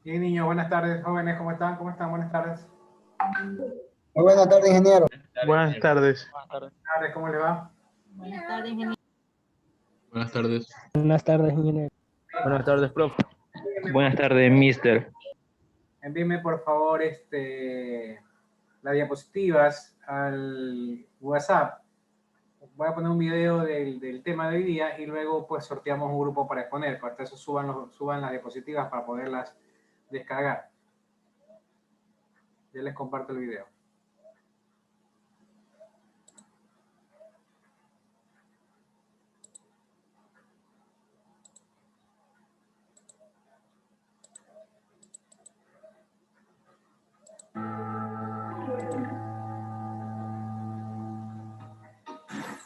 Bien, niños, buenas tardes, jóvenes, ¿cómo están? ¿Cómo están? Buenas tardes. Muy buena tarde, ingeniero. Buenas tardes. Buenas tardes, ¿cómo le va? Buenas tardes, ingeniero. Buenas tardes. Buenas tardes, ingeniero. Buenas tardes, profe. Buenas tardes, mister. Envíenme, por favor, las diapositivas al WhatsApp. Voy a poner un video del tema de hoy día y luego pues sorteamos un grupo para exponer. Para eso suban las diapositivas para poderlas descargar. Ya les comparto el video.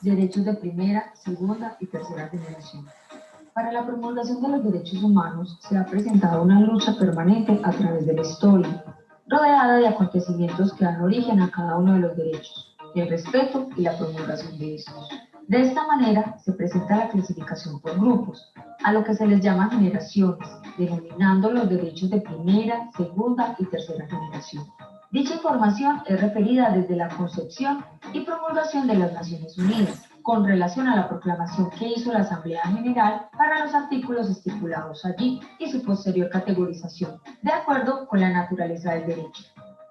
Derechos de primera, segunda y tercera generación. Para la promulgación de los derechos humanos se ha presentado una lucha permanente a través de la historia, rodeada de acontecimientos que dan origen a cada uno de los derechos, el respeto y la promulgación de estos. De esta manera se presenta la clasificación por grupos, a lo que se les llama generaciones, denominando los derechos de primera, segunda y tercera generación. Dicha información es referida desde la concepción y promulgación de las Naciones Unidas, con relación a la proclamación que hizo la Asamblea General para los artículos estipulados allí y su posterior categorización, de acuerdo con la naturaleza del derecho.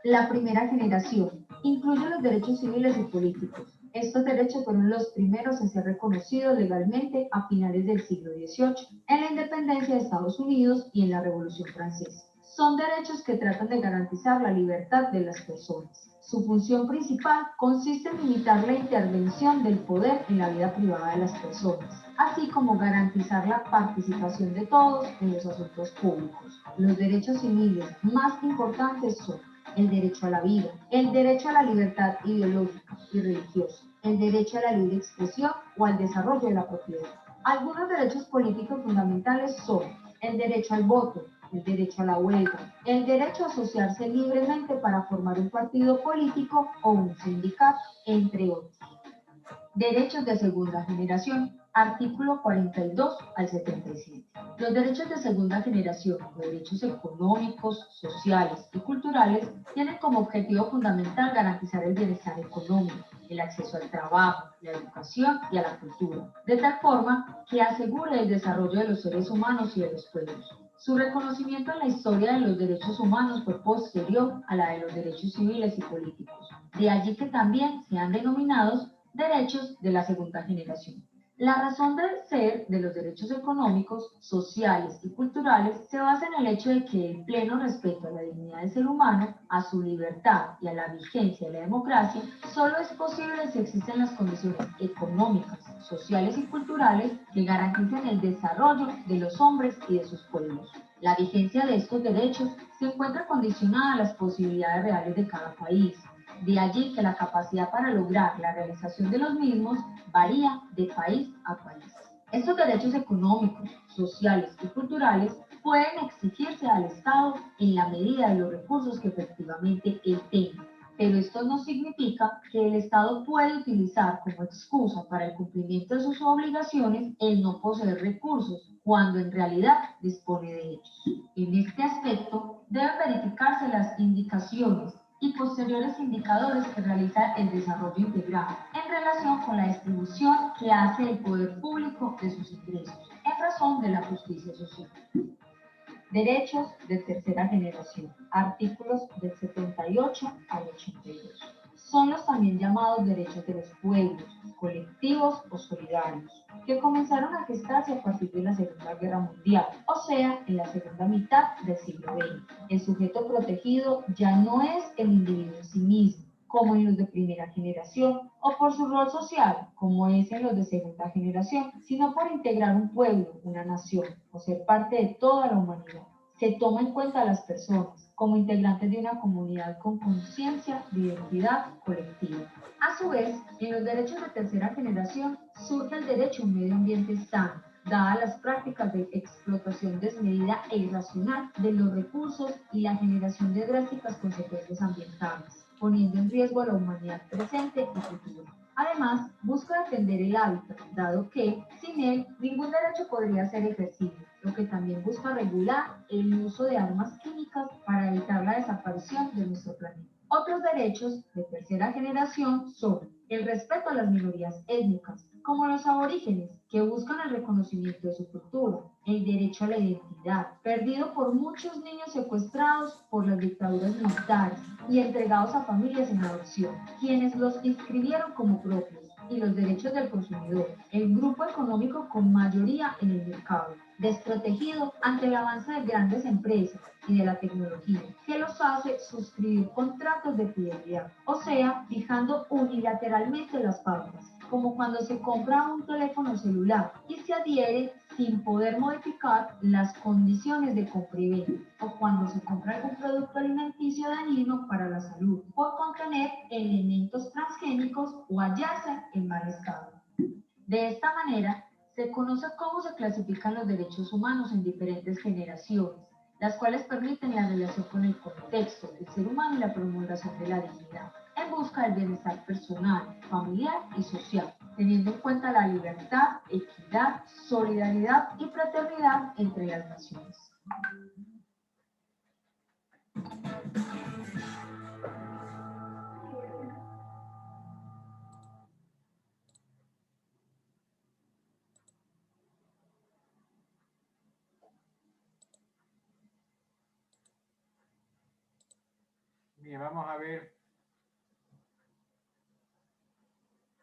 La primera generación incluye los derechos civiles y políticos. Estos derechos fueron los primeros en ser reconocidos legalmente a finales del siglo XVIII, en la independencia de Estados Unidos y en la Revolución Francesa. Son derechos que tratan de garantizar la libertad de las personas. Su función principal consiste en limitar la intervención del poder en la vida privada de las personas, así como garantizar la participación de todos en los asuntos públicos. Los derechos civiles más importantes son el derecho a la vida, el derecho a la libertad ideológica y religiosa, el derecho a la libre expresión o al desarrollo de la propiedad. Algunos derechos políticos fundamentales son el derecho al voto, el derecho a la huelga, el derecho a asociarse libremente para formar un partido político o un sindicato, entre otros. Derechos de segunda generación, artículo 42 al 77. Los derechos de segunda generación, o derechos económicos, sociales y culturales, tienen como objetivo fundamental garantizar el bienestar económico, el acceso al trabajo, la educación y a la cultura, de tal forma que asegure el desarrollo de los seres humanos y de los pueblos. Su reconocimiento en la historia de los derechos humanos fue posterior a la de los derechos civiles y políticos. De allí que también sean denominados derechos de la segunda generación. La razón de ser de los derechos económicos, sociales y culturales se basa en el hecho de que el pleno respeto a la dignidad del ser humano, a su libertad y a la vigencia de la democracia solo es posible si existen las condiciones económicas, sociales y culturales que garanticen el desarrollo de los hombres y de sus pueblos. La vigencia de estos derechos se encuentra condicionada a las posibilidades reales de cada país. De allí que la capacidad para lograr la realización de los mismos varía de país a país. Estos derechos económicos, sociales y culturales pueden exigirse al Estado en la medida de los recursos que efectivamente él tenga, pero esto no significa que el Estado puede utilizar como excusa para el cumplimiento de sus obligaciones el no poseer recursos, cuando en realidad dispone de ellos. En este aspecto deben verificarse las indicaciones y posteriores indicadores que realiza el desarrollo integral en relación con la distribución que hace el poder público de sus ingresos, en razón de la justicia social. Derechos de tercera generación, artículos del 78 al 82. Son los también llamados derechos de los pueblos, colectivos o solidarios, que comenzaron a gestarse a partir de la Segunda Guerra Mundial, o sea, en la segunda mitad del siglo XX. El sujeto protegido ya no es el individuo en sí mismo, como en los de primera generación, o por su rol social, como es en los de segunda generación, sino por integrar un pueblo, una nación, o ser parte de toda la humanidad. Se toma en cuenta a las personas como integrantes de una comunidad con conciencia de identidad colectiva. A su vez, en los derechos de tercera generación surge el derecho a un medio ambiente sano, dadas las prácticas de explotación desmedida e irracional de los recursos y la generación de drásticas consecuencias ambientales, poniendo en riesgo a la humanidad presente y futura. Además, busca defender el hábitat, dado que, sin él, ningún derecho podría ser ejercido, lo que también busca regular el uso de armas químicas para evitar la desaparición de nuestro planeta. Otros derechos de tercera generación son el respeto a las minorías étnicas, como los aborígenes, que buscan el reconocimiento de su cultura, el derecho a la identidad, perdido por muchos niños secuestrados por las dictaduras militares y entregados a familias en adopción, quienes los inscribieron como propios, y los derechos del consumidor, el grupo económico con mayoría en el mercado, desprotegido ante el avance de grandes empresas y de la tecnología, que los hace suscribir contratos de fidelidad, o sea, fijando unilateralmente las pautas, como cuando se compra un teléfono celular y se adhiere sin poder modificar las condiciones de compra y venta, o cuando se compra algún producto alimenticio dañino para la salud, por contener elementos transgénicos o hallarse en mal estado. De esta manera, se conoce cómo se clasifican los derechos humanos en diferentes generaciones, las cuales permiten la relación con el contexto del ser humano y la promulgación de la dignidad, en busca del bienestar personal, familiar y social, teniendo en cuenta la libertad, equidad, solidaridad y fraternidad entre las naciones. Bien, vamos a ver.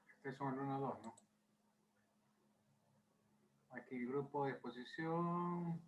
Este son el 1-2, ¿no? Aquí el grupo de exposición.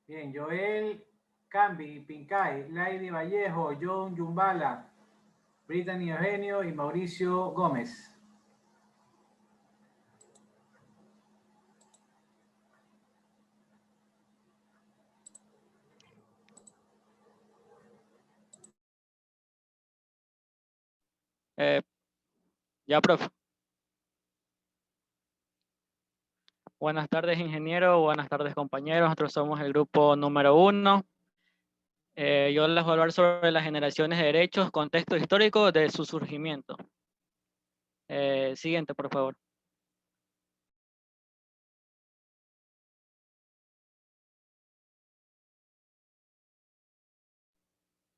Bien, Joel Cambi, Pincay, Lady Vallejo, John Yumbala, Brittany Eugenio y Mauricio Gómez. Eh, ya, profe. Buenas tardes, ingeniero. Buenas tardes, compañeros. Nosotros somos el grupo número 1. Yo les voy a hablar sobre las generaciones de derechos, contexto histórico de su surgimiento. Siguiente, por favor.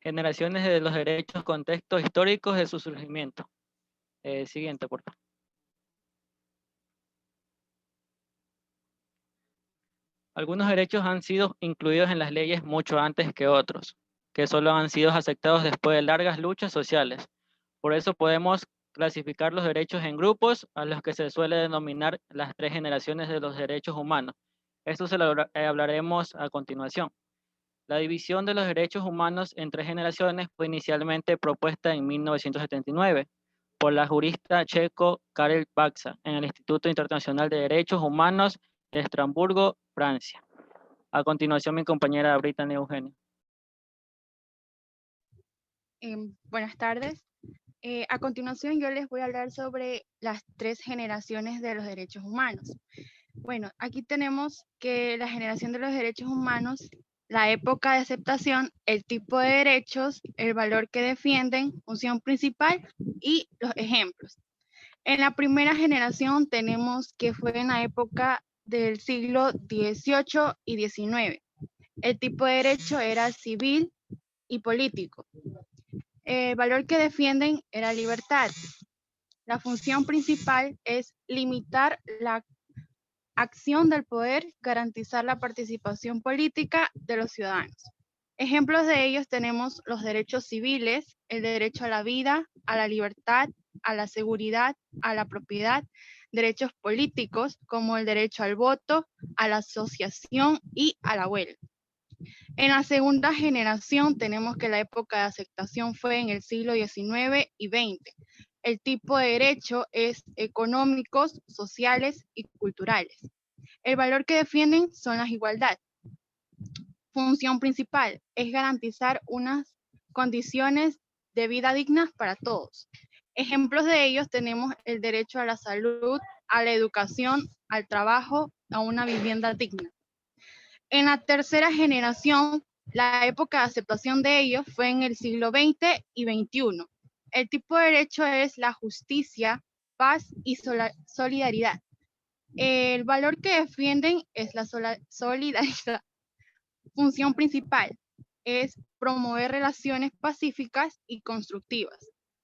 Generaciones de los derechos, contextos históricos de su surgimiento. Siguiente, por favor. Algunos derechos han sido incluidos en las leyes mucho antes que otros, que solo han sido aceptados después de largas luchas sociales. Por eso podemos clasificar los derechos en grupos a los que se suele denominar las 3 generaciones de los derechos humanos. Esto se lo hablaremos a continuación. La división de los derechos humanos en 3 generaciones fue inicialmente propuesta en 1979 por la jurista checo Karel Baxa en el Instituto Internacional de Derechos Humanos de Estrasburgo, Francia. A continuación, mi compañera Brittany Eugenio. Buenas tardes. A continuación, yo les voy a hablar sobre las 3 generaciones de los derechos humanos. Bueno, aquí tenemos que la generación de los derechos humanos, la época de aceptación, el tipo de derechos, el valor que defienden, función principal y los ejemplos. En la primera generación tenemos que fue en la época del siglo XVIII y XIX. El tipo de derecho era civil y político. El valor que defienden era libertad. La función principal es limitar la acción del poder, garantizar la participación política de los ciudadanos. Ejemplos de ellos tenemos los derechos civiles, el derecho a la vida, a la libertad, a la seguridad, a la propiedad, derechos políticos como el derecho al voto, a la asociación y a la huelga. En la segunda generación tenemos que la época de aceptación fue en el siglo XIX y XX. El tipo de derecho es económicos, sociales y culturales. El valor que defienden son las igualdades. Función principal es garantizar unas condiciones de vida dignas para todos. Ejemplos de ellos tenemos el derecho a la salud, a la educación, al trabajo, a una vivienda digna. En la tercera generación, la época de aceptación de ellos fue en el siglo XX y XXI. El tipo de derecho es la justicia, paz y solidaridad. El valor que defienden es la solidaridad. Función principal es promover relaciones pacíficas y constructivas.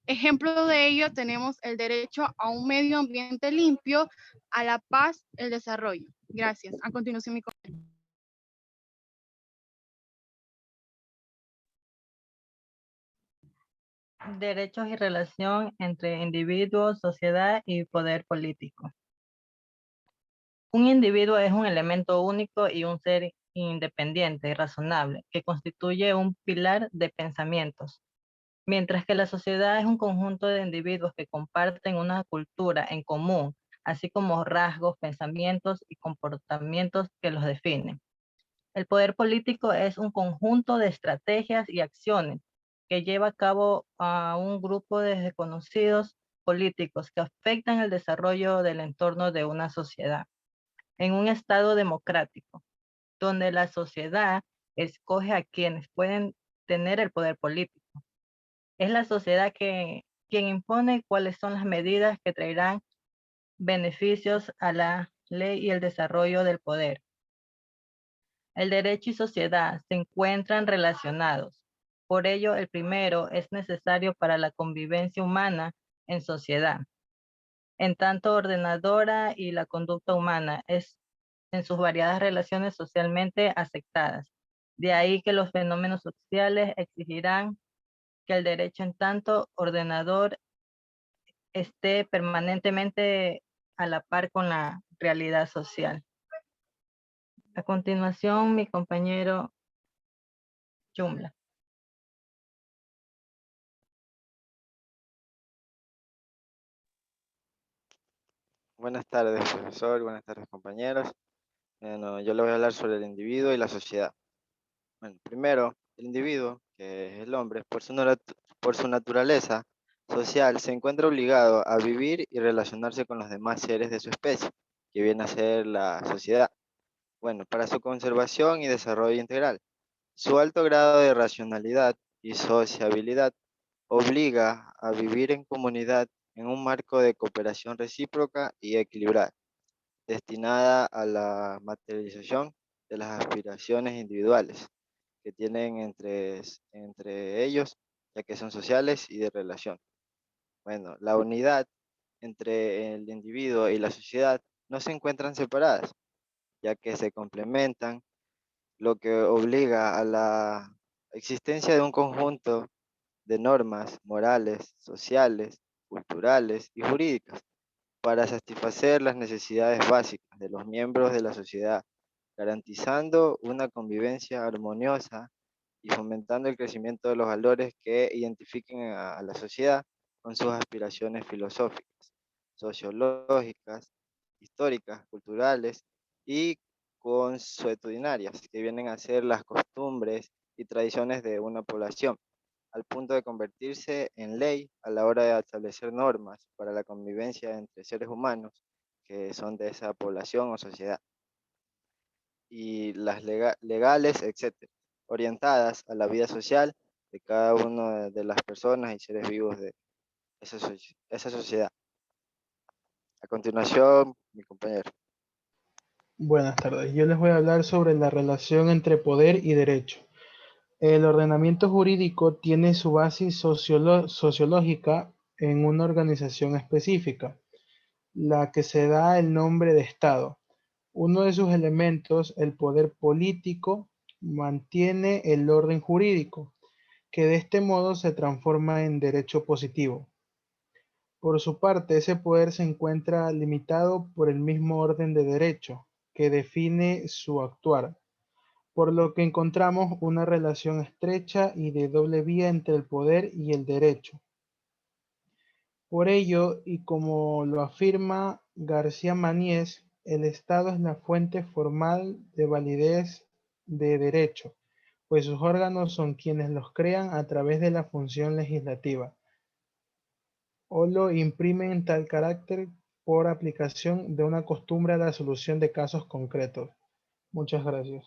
Ejemplo de ello tenemos el derecho a un medio ambiente limpio, a la paz, el desarrollo. Gracias. A continuación, mi compañero. Derechos y relación entre individuos, sociedad y poder político. Un individuo es un elemento único y un ser independiente y razonable que constituye un pilar de pensamientos, mientras que la sociedad es un conjunto de individuos que comparten una cultura en común, así como rasgos, pensamientos y comportamientos que los definen. El poder político es un conjunto de estrategias y acciones que lleva a cabo a un grupo de desconocidos políticos que afectan el desarrollo del entorno de una sociedad. En un estado democrático, donde la sociedad escoge a quienes pueden tener el poder político. Es la sociedad quien impone cuáles son las medidas que traerán beneficios a la ley y el desarrollo del poder. El derecho y sociedad se encuentran relacionados. Por ello, el primero es necesario para la convivencia humana en sociedad. En tanto, ordenadora y la conducta humana es en sus variadas relaciones socialmente aceptadas. De ahí que los fenómenos sociales exigirán que el derecho en tanto ordenador esté permanentemente a la par con la realidad social. A continuación, mi compañero Jumla. Buenas tardes, profesor. Buenas tardes, compañeros. Bueno, yo le voy a hablar sobre el individuo y la sociedad. Bueno, primero, el individuo, que es el hombre, por su naturaleza, social se encuentra obligado a vivir y relacionarse con los demás seres de su especie, que viene a ser la sociedad. Bueno, para su conservación y desarrollo integral. Su alto grado de racionalidad y sociabilidad obliga a vivir en comunidad en un marco de cooperación recíproca y equilibrada, destinada a la materialización de las aspiraciones individuales que tienen entre ellos, ya que son sociales y de relación. Bueno, la unidad entre el individuo y la sociedad no se encuentran separadas, ya que se complementan, lo que obliga a la existencia de un conjunto de normas morales, sociales, culturales y jurídicas para satisfacer las necesidades básicas de los miembros de la sociedad, garantizando una convivencia armoniosa y fomentando el crecimiento de los valores que identifiquen a la sociedad con sus aspiraciones filosóficas, sociológicas, históricas, culturales y consuetudinarias, que vienen a ser las costumbres y tradiciones de una población, al punto de convertirse en ley a la hora de establecer normas para la convivencia entre seres humanos que son de esa población o sociedad, y las legales, etcétera, orientadas a la vida social de cada una de las personas y seres vivos de esa sociedad. A continuación, mi compañero. Buenas tardes. Yo les voy a hablar sobre la relación entre poder y derecho. El ordenamiento jurídico tiene su base sociológica en una organización específica, la que se da el nombre de Estado. Uno de sus elementos, el poder político, mantiene el orden jurídico, que de este modo se transforma en derecho positivo. Por su parte, ese poder se encuentra limitado por el mismo orden de derecho, que define su actuar, por lo que encontramos una relación estrecha y de doble vía entre el poder y el derecho. Por ello, y como lo afirma García Maníez, el Estado es la fuente formal de validez de derecho, pues sus órganos son quienes los crean a través de la función legislativa, o lo imprimen tal carácter por aplicación de una costumbre a la solución de casos concretos. Muchas gracias.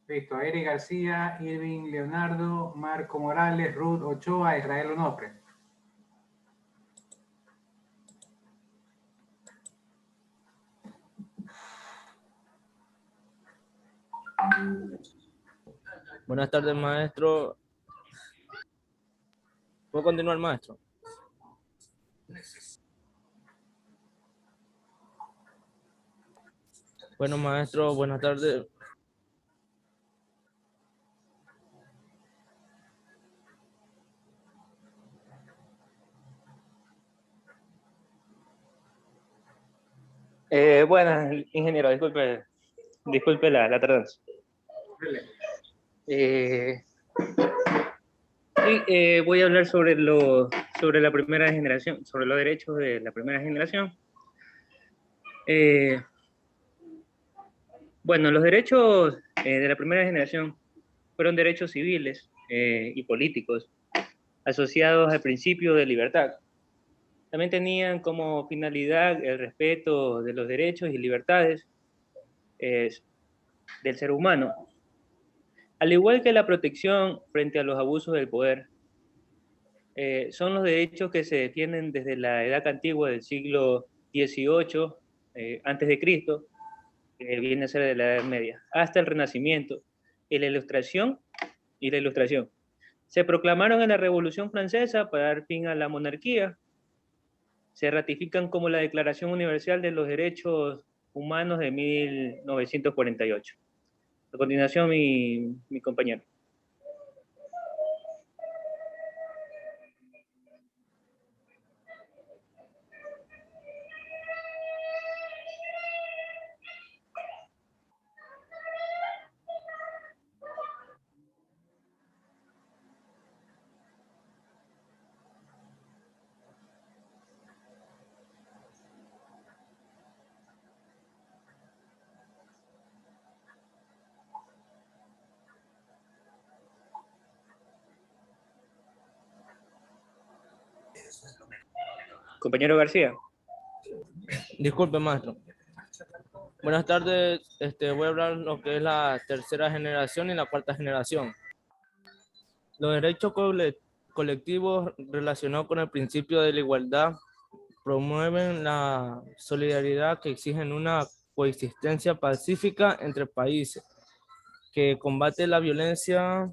Listo, Eric García, Irving Leonardo, Marco Morales, Ruth Ochoa, Israel Onofre. Buenas tardes, maestro. ¿Puedo continuar, maestro? Bueno, maestro, buenas tardes. Buenas, ingeniero, disculpe la tardanza. Voy a hablar sobre la primera generación, sobre los derechos de la primera generación. Bueno, los derechos de la primera generación fueron derechos civiles y políticos asociados al principio de libertad. También tenían como finalidad el respeto de los derechos y libertades del ser humano, Al igual que la protección frente a los abusos del poder, son los derechos que se defienden desde la edad antigua del siglo XVIII, antes de Cristo, que viene a ser de la Edad Media, hasta el Renacimiento y la Ilustración. Se proclamaron en la Revolución Francesa para dar fin a la monarquía. Se ratifican como la Declaración Universal de los Derechos Humanos de 1948. A continuación, mi compañero. Compañero García. Disculpe, maestro. Buenas tardes. Voy a hablar lo que es la tercera generación y la cuarta generación. Los derechos colectivos relacionados con el principio de la igualdad promueven la solidaridad que exigen una coexistencia pacífica entre países, que combate la violencia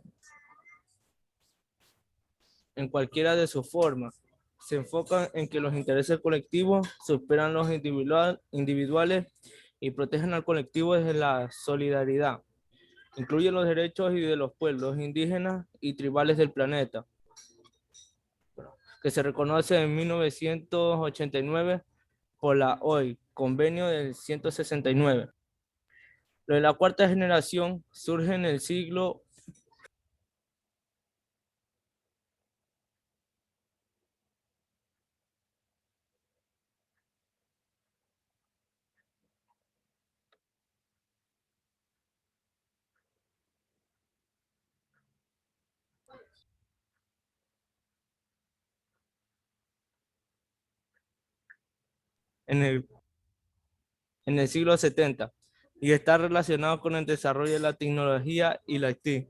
en cualquiera de sus formas. Se enfocan en que los intereses colectivos superan los individuales y protegen al colectivo desde la solidaridad. Incluye los derechos y de los pueblos indígenas y tribales del planeta, que se reconoce en 1989 por la OI, Convenio del 169. Lo de la cuarta generación surge en el siglo en el siglo 70 y está relacionado con el desarrollo de la tecnología y la IT.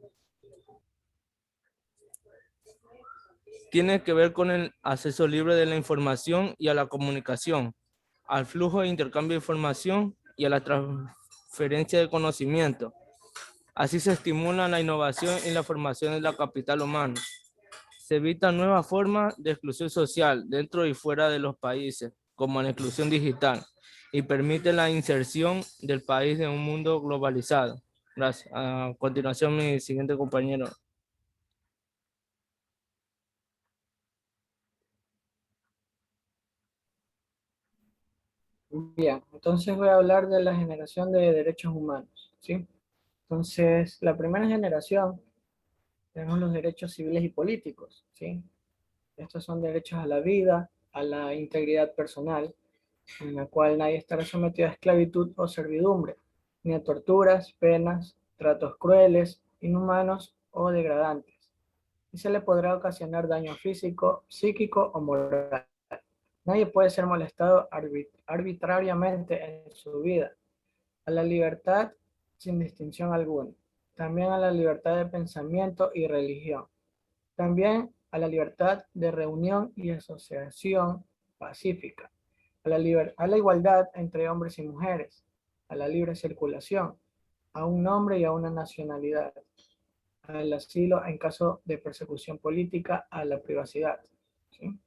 Tiene que ver con el acceso libre de la información y a la comunicación, al flujo de intercambio de información y a la transferencia de conocimiento. Así se estimula la innovación y la formación de la capital humano. Se evitan nuevas formas de exclusión social dentro y fuera de los países, como la exclusión digital, y permite la inserción del país en un mundo globalizado. Gracias. A continuación, mi siguiente compañero. Bien, entonces voy a hablar de la generación de derechos humanos, ¿sí? Entonces, la primera generación, tenemos los derechos civiles y políticos, ¿sí? Estos son derechos a la vida, a la integridad personal, en la cual nadie estará sometido a esclavitud o servidumbre, ni a torturas, penas, tratos crueles, inhumanos o degradantes. Y se le podrá ocasionar daño físico, psíquico o moral. Nadie puede ser molestado arbitrariamente en su vida. A la libertad sin distinción alguna. También a la libertad de pensamiento y religión. También a la libertad de reunión y asociación pacífica. A la igualdad entre hombres y mujeres. A la libre circulación. A un nombre y a una nacionalidad. Al asilo en caso de persecución política, a la privacidad, ¿sí?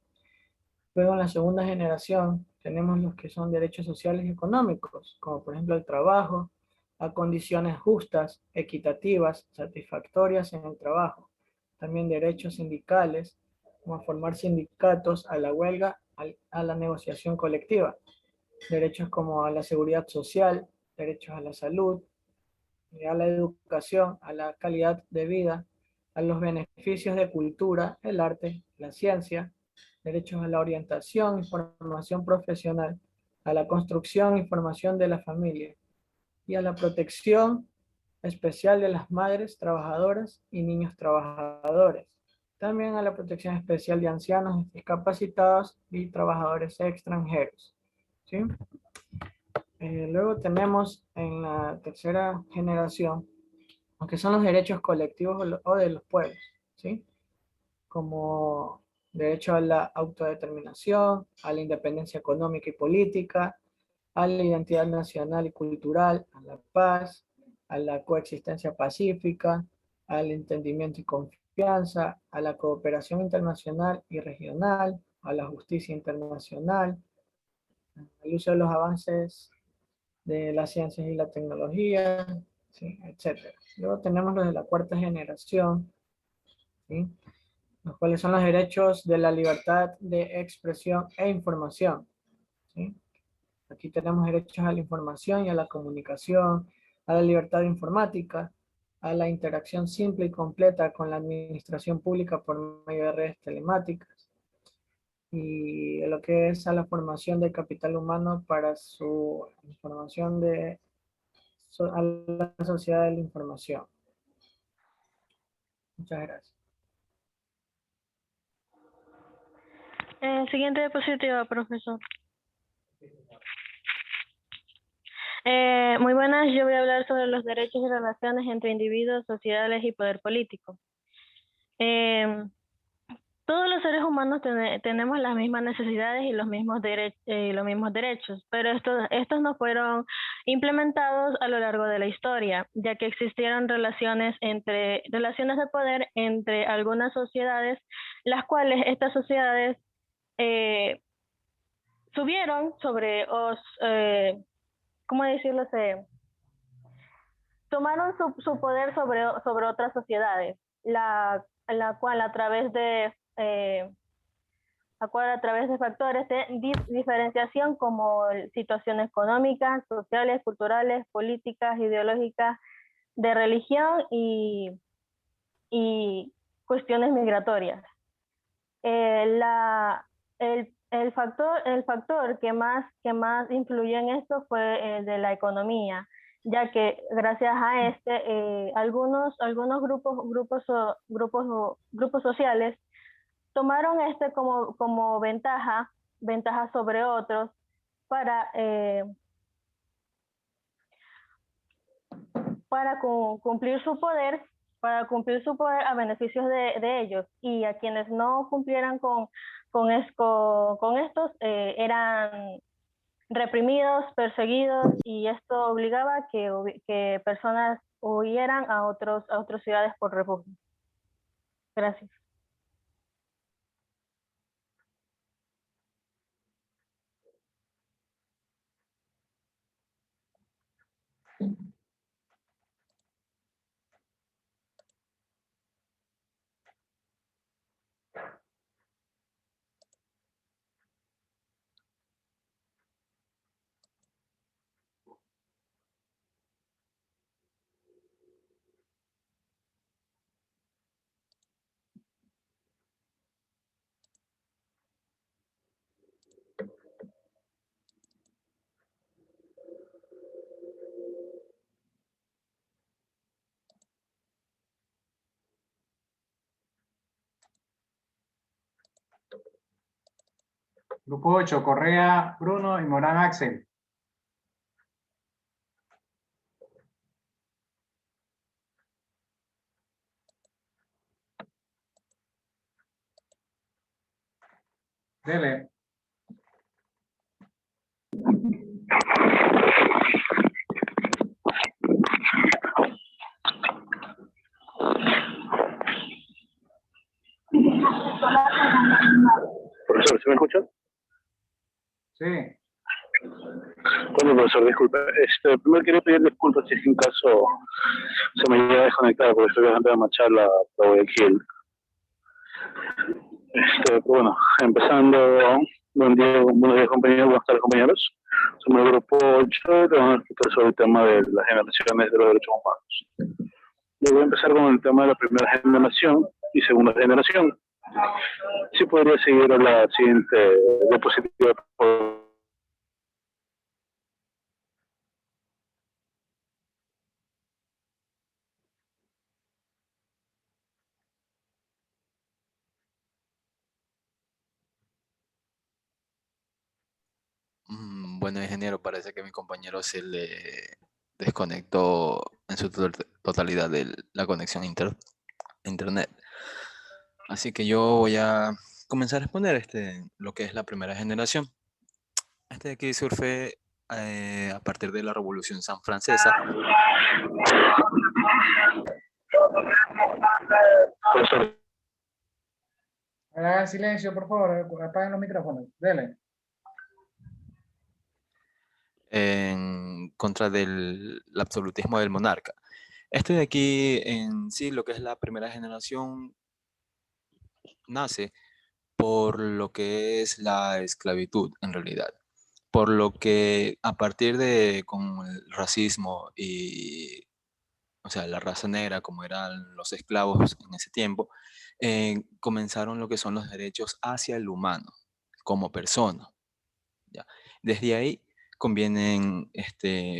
Luego en la segunda generación tenemos los que son derechos sociales y económicos, como por ejemplo el trabajo, a condiciones justas, equitativas, satisfactorias en el trabajo. También derechos sindicales, como a formar sindicatos, a la huelga, a la negociación colectiva. Derechos como a la seguridad social, derechos a la salud, a la educación, a la calidad de vida, a los beneficios de cultura, el arte, la ciencia, derechos a la orientación y formación profesional, a la construcción y formación de la familia, y a la protección especial de las madres trabajadoras y niños trabajadores. También a la protección especial de ancianos discapacitados y trabajadores extranjeros, ¿sí? Luego tenemos en la tercera generación aunque son los derechos colectivos o de los pueblos, ¿sí? Como derecho a la autodeterminación, a la independencia económica y política, a la identidad nacional y cultural, a la paz, a la coexistencia pacífica, al entendimiento y confianza, a la cooperación internacional y regional, a la justicia internacional, al uso de los avances de las ciencias y la tecnología, ¿sí? Etcétera. Luego tenemos los de la cuarta generación, ¿sí? Los cuales son los derechos de la libertad de expresión e información, ¿sí? Aquí tenemos derechos a la información y a la comunicación, a la libertad informática, a la interacción simple y completa con la administración pública por medio de redes telemáticas, y lo que es a la formación del capital humano para su información a la sociedad de la información. Muchas gracias. Siguiente diapositiva, profesor. Muy buenas, yo voy a hablar sobre los derechos y relaciones entre individuos, sociedades y poder político. Todos los seres humanos tenemos las mismas necesidades y los mismos derechos, pero estos no fueron implementados a lo largo de la historia, ya que existieron relaciones de poder entre algunas sociedades, las cuales estas sociedades subieron sobre, ¿cómo decirlo? Tomaron su poder sobre otras sociedades, la cual a través de factores de diferenciación como situaciones económicas, sociales, culturales, políticas, ideológicas, de religión y cuestiones migratorias. El factor que más influyó en esto fue el de la economía, ya que gracias a algunos grupos sociales tomaron como ventaja sobre otros para cumplir su poder, a beneficios de ellos, y a quienes no cumplieran con estos eran reprimidos, perseguidos, y esto obligaba a que personas huyeran a otras ciudades por refugio. Gracias. Grupo 8, Correa, Bruno y Morán, Axel. Dele. Profesor, ¿se me escucha? Sí. Bueno, profesor, disculpe. Primero quería pedir disculpas si es que en caso se me llega a desconectar, porque estoy viajando a Machala a Guayaquil. Bueno, empezando, buenos días compañeros, buenas tardes compañeros. Somos el grupo 8 y vamos a explicar sobre el tema de las generaciones de los derechos humanos. Yo voy a empezar con el tema de la primera generación y segunda generación. Si podría seguir a la siguiente diapositiva, por favor. Bueno, ingeniero, parece que mi compañero se le desconectó en su totalidad de la conexión a internet. Así que yo voy a comenzar a responder lo que es la primera generación. Este de aquí surge a partir de la Revolución Francesa. Hagan silencio, por favor, apaguen los micrófonos. Dele. En contra del absolutismo del monarca. Este de aquí, en sí, lo que es la primera generación, nace por lo que es la esclavitud, en realidad. Por lo que a partir de con el racismo y, o sea, la raza negra, como eran los esclavos en ese tiempo, comenzaron lo que son los derechos hacia el humano, como persona. ¿Ya? Desde ahí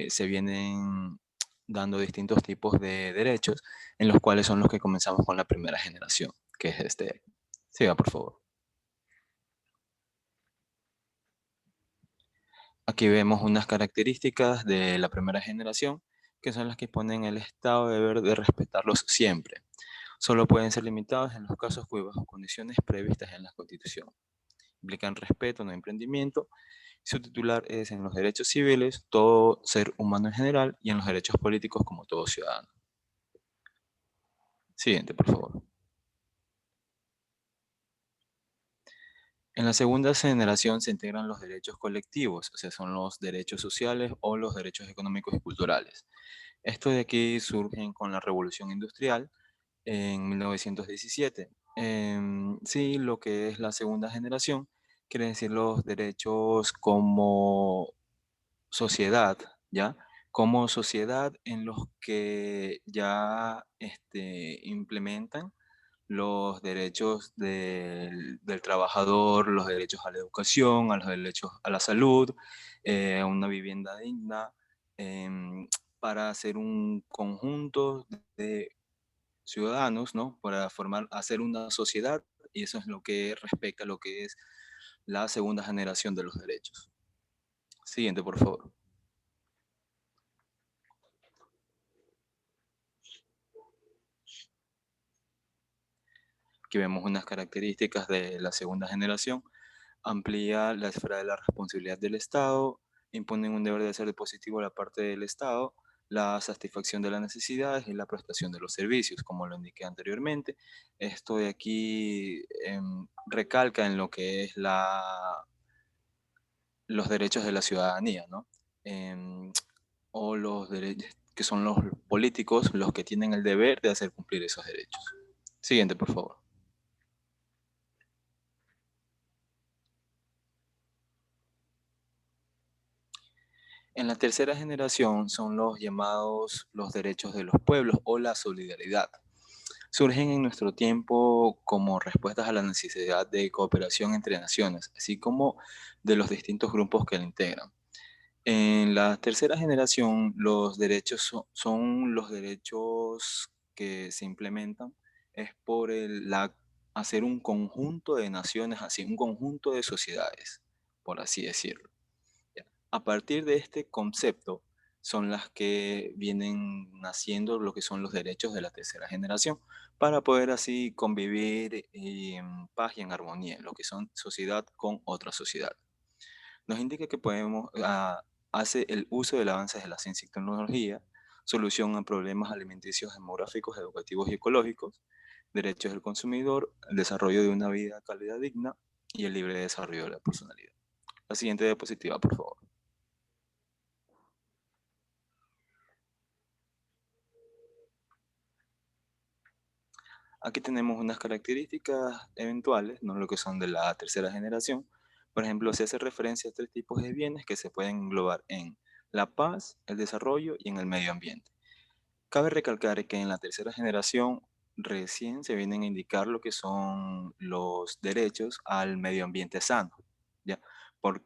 se vienen dando distintos tipos de derechos, en los cuales son los que comenzamos con la primera generación, que es este. Siga, por favor. Aquí vemos unas características de la primera generación, que son las que ponen el Estado deber de respetarlos siempre. Solo pueden ser limitados en los casos cuyas condiciones previstas en la Constitución implican respeto, no emprendimiento. Su titular es en los derechos civiles, todo ser humano en general, y en los derechos políticos como todo ciudadano. Siguiente, por favor. En la segunda generación se integran los derechos colectivos, o sea, son los derechos sociales o los derechos económicos y culturales. Estos de aquí surgen con la Revolución Industrial en 1917. Sí, lo que es la segunda generación quiere decir los derechos como sociedad, ¿ya? Como sociedad en los que ya implementan los derechos del trabajador, los derechos a la educación, a los derechos a la salud, a una vivienda digna, para hacer un conjunto de ciudadanos, ¿no? Para hacer una sociedad, y eso es lo que respecta a lo que es la segunda generación de los derechos. Siguiente, por favor. Aquí vemos unas características de la segunda generación. Amplía la esfera de la responsabilidad del Estado, imponen un deber de ser positivo a la parte del Estado, la satisfacción de las necesidades y la prestación de los servicios, como lo indiqué anteriormente. Esto de aquí recalca en lo que es los derechos de la ciudadanía, ¿no? O los derechos que son los políticos los que tienen el deber de hacer cumplir esos derechos. Siguiente, por favor. En la tercera generación son los llamados los derechos de los pueblos o la solidaridad. Surgen en nuestro tiempo como respuestas a la necesidad de cooperación entre naciones, así como de los distintos grupos que la integran. En la tercera generación, los derechos son los derechos que se implementan, es por hacer un conjunto de naciones, así un conjunto de sociedades, por así decirlo. A partir de este concepto son las que vienen naciendo lo que son los derechos de la tercera generación, para poder así convivir en paz y en armonía, lo que son sociedad con otra sociedad. Nos indica que hace el uso del avance de la ciencia y tecnología, solución a problemas alimenticios, demográficos, educativos y ecológicos, derechos del consumidor, el desarrollo de una vida de calidad digna y el libre desarrollo de la personalidad. La siguiente diapositiva, por favor. Aquí tenemos unas características eventuales, no lo que son de la tercera generación. Por ejemplo, se hace referencia a 3 tipos de bienes que se pueden englobar en la paz, el desarrollo y en el medio ambiente. Cabe recalcar que en la tercera generación recién se vienen a indicar lo que son los derechos al medio ambiente sano, ¿ya? Por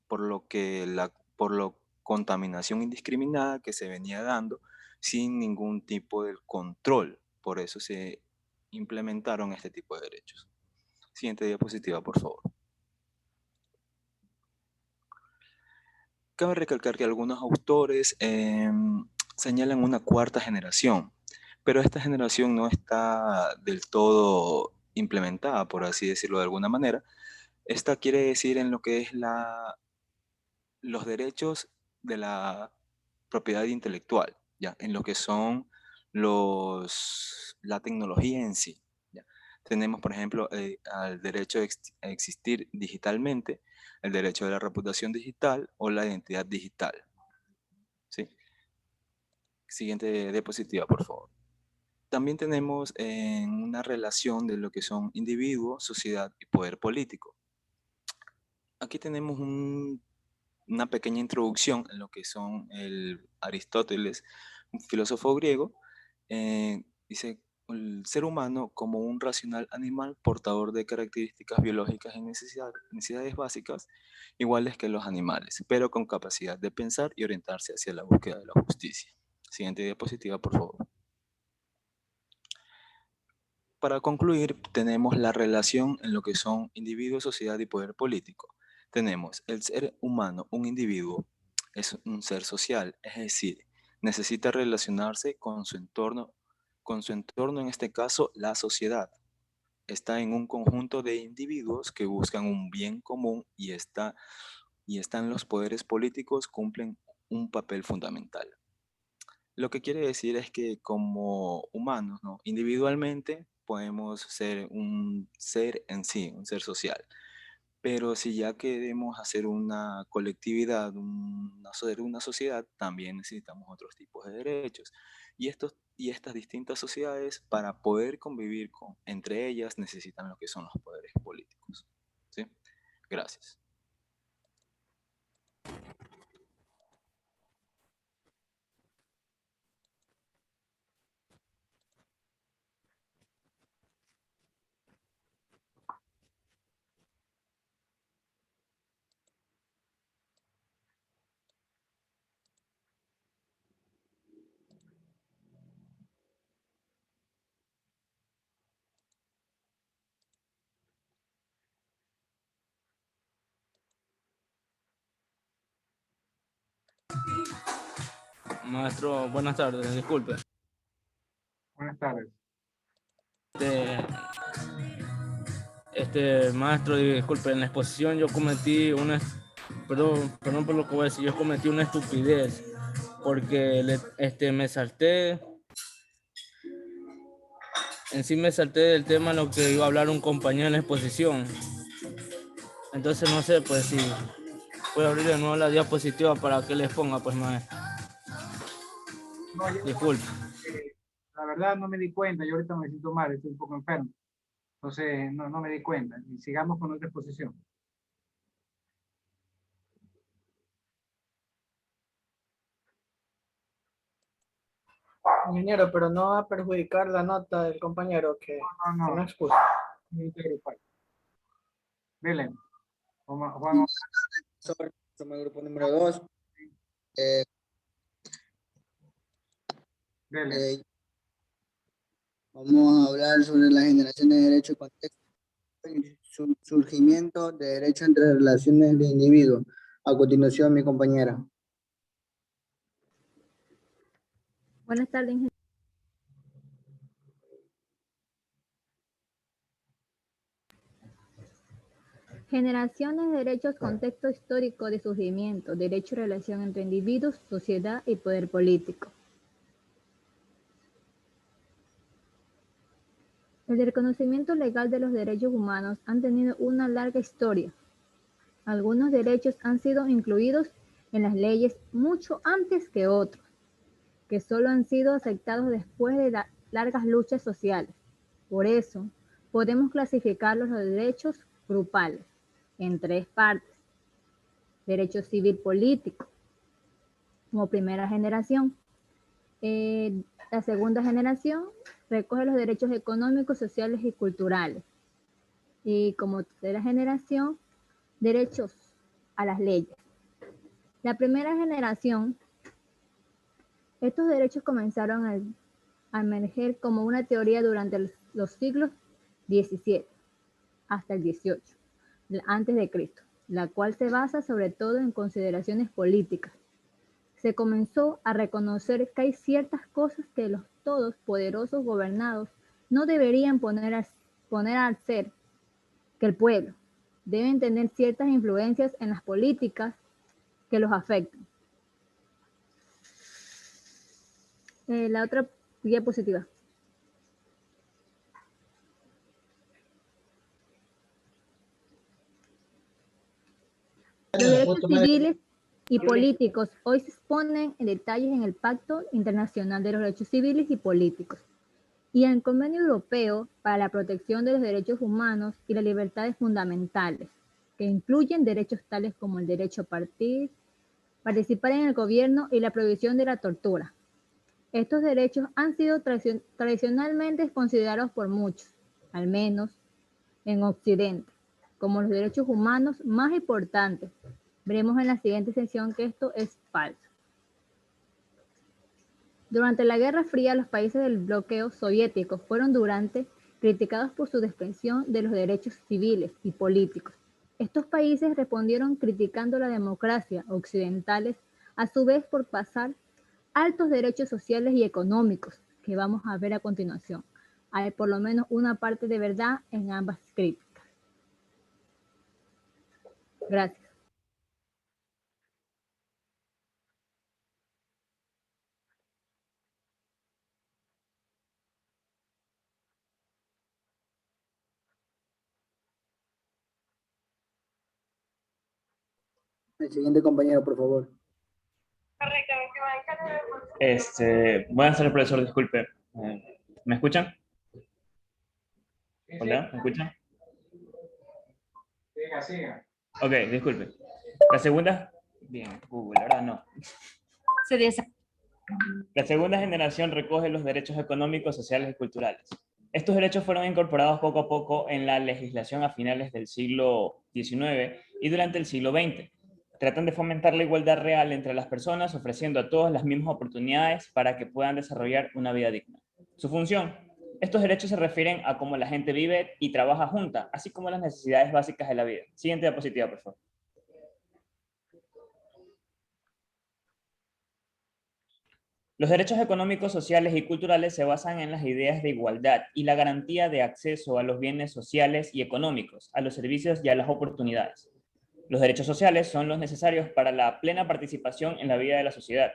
lo que por la contaminación indiscriminada que se venía dando sin ningún tipo de control. Por eso se implementaron este tipo de derechos. Siguiente diapositiva, por favor. Cabe recalcar que algunos autores señalan una cuarta generación, pero esta generación no está del todo implementada, por así decirlo de alguna manera. Esta quiere decir en lo que es los derechos de la propiedad intelectual, ¿ya? En lo que son la tecnología en sí, ¿ya? Tenemos, por ejemplo, al derecho a existir digitalmente, el derecho de la reputación digital o la identidad digital. ¿Sí? Siguiente diapositiva, por favor. También tenemos una relación de lo que son individuo, sociedad y poder político. Aquí tenemos una pequeña introducción en lo que son Aristóteles, un filósofo griego. Dice, el ser humano como un racional animal portador de características biológicas y necesidades básicas iguales que los animales, pero con capacidad de pensar y orientarse hacia la búsqueda de la justicia. Siguiente diapositiva, por favor. Para concluir, tenemos la relación en lo que son individuo, sociedad y poder político. Tenemos el ser humano, un individuo, es un ser social, es decir, necesita relacionarse con su entorno, en este caso, la sociedad. Está en un conjunto de individuos que buscan un bien común y están los poderes políticos, cumplen un papel fundamental. Lo que quiere decir es que como humanos, ¿no? Individualmente podemos ser un ser en sí, un ser social. Pero si ya queremos hacer una colectividad, una sociedad, también necesitamos otros tipos de derechos. Y estas distintas sociedades, para poder convivir entre ellas, necesitan lo que son los poderes políticos. ¿Sí? Gracias. Maestro, buenas tardes, disculpe. Buenas tardes. Maestro, disculpe, en la exposición yo cometí perdón por lo que voy a decir, yo cometí una estupidez, porque me salté del tema lo que iba a hablar un compañero en la exposición. Entonces no sé, pues si puedo abrir de nuevo la diapositiva para que les ponga, pues maestro. No, disculpe. La verdad no me di cuenta, yo ahorita me siento mal, estoy un poco enfermo. Entonces no me di cuenta. Y sigamos con otra exposición. Ingeniero, pero no va a perjudicar la nota del compañero que no expuso. Dele. Juan. Somos el grupo número 2. Vamos a hablar sobre la generación de derecho, contexto y su surgimiento de derecho entre relaciones de individuos. A continuación, mi compañera. Buenas tardes, ingeniero. Generaciones de derechos, contexto histórico de surgimiento, derecho y relación entre individuos, sociedad y poder político. El reconocimiento legal de los derechos humanos han tenido una larga historia. Algunos derechos han sido incluidos en las leyes mucho antes que otros, que solo han sido aceptados después de largas luchas sociales. Por eso, podemos clasificar los derechos grupales en 3 partes. Derecho civil político, como primera generación. La segunda generación recoge los derechos económicos, sociales y culturales. Y como tercera generación, derechos a las leyes. La primera generación, estos derechos comenzaron a emerger como una teoría durante los siglos XVII hasta el XVIII, antes de Cristo, la cual se basa sobre todo en consideraciones políticas. se comenzó a reconocer que hay ciertas cosas que los todos poderosos gobernados no deberían poner al ser, que el pueblo deben tener ciertas influencias en las políticas que los afectan. La otra diapositiva. Los derechos civiles y políticos hoy se exponen en detalles en el Pacto Internacional de los Derechos Civiles y Políticos y en el Convenio Europeo para la Protección de los Derechos Humanos y las Libertades Fundamentales, que incluyen derechos tales como el derecho a participar en el gobierno y la prohibición de la tortura. Estos derechos han sido tradicionalmente considerados por muchos, al menos en Occidente, como los derechos humanos más importantes. Veremos en la siguiente sección que esto es falso. Durante la Guerra Fría, los países del bloqueo soviético fueron criticados por su despreciación de los derechos civiles y políticos. Estos países respondieron criticando la democracia occidentales, a su vez por pasar altos derechos sociales y económicos, que vamos a ver a continuación. Hay por lo menos una parte de verdad en ambas críticas. Gracias. El siguiente compañero, por favor. Buenas tardes, profesor, disculpe. ¿Me escuchan? Sí, Hola, ¿me escuchan? Siga. Ok, disculpe. La segunda, bien, Google, ahora no. La segunda generación recoge los derechos económicos, sociales y culturales. Estos derechos fueron incorporados poco a poco en la legislación a finales del siglo XIX y durante el siglo XX. Tratan de fomentar la igualdad real entre las personas, ofreciendo a todos las mismas oportunidades para que puedan desarrollar una vida digna. Su función: estos derechos se refieren a cómo la gente vive y trabaja junta, así como las necesidades básicas de la vida. Siguiente diapositiva, por favor. Los derechos económicos, sociales y culturales se basan en las ideas de igualdad y la garantía de acceso a los bienes sociales y económicos, a los servicios y a las oportunidades. Los derechos sociales son los necesarios para la plena participación en la vida de la sociedad.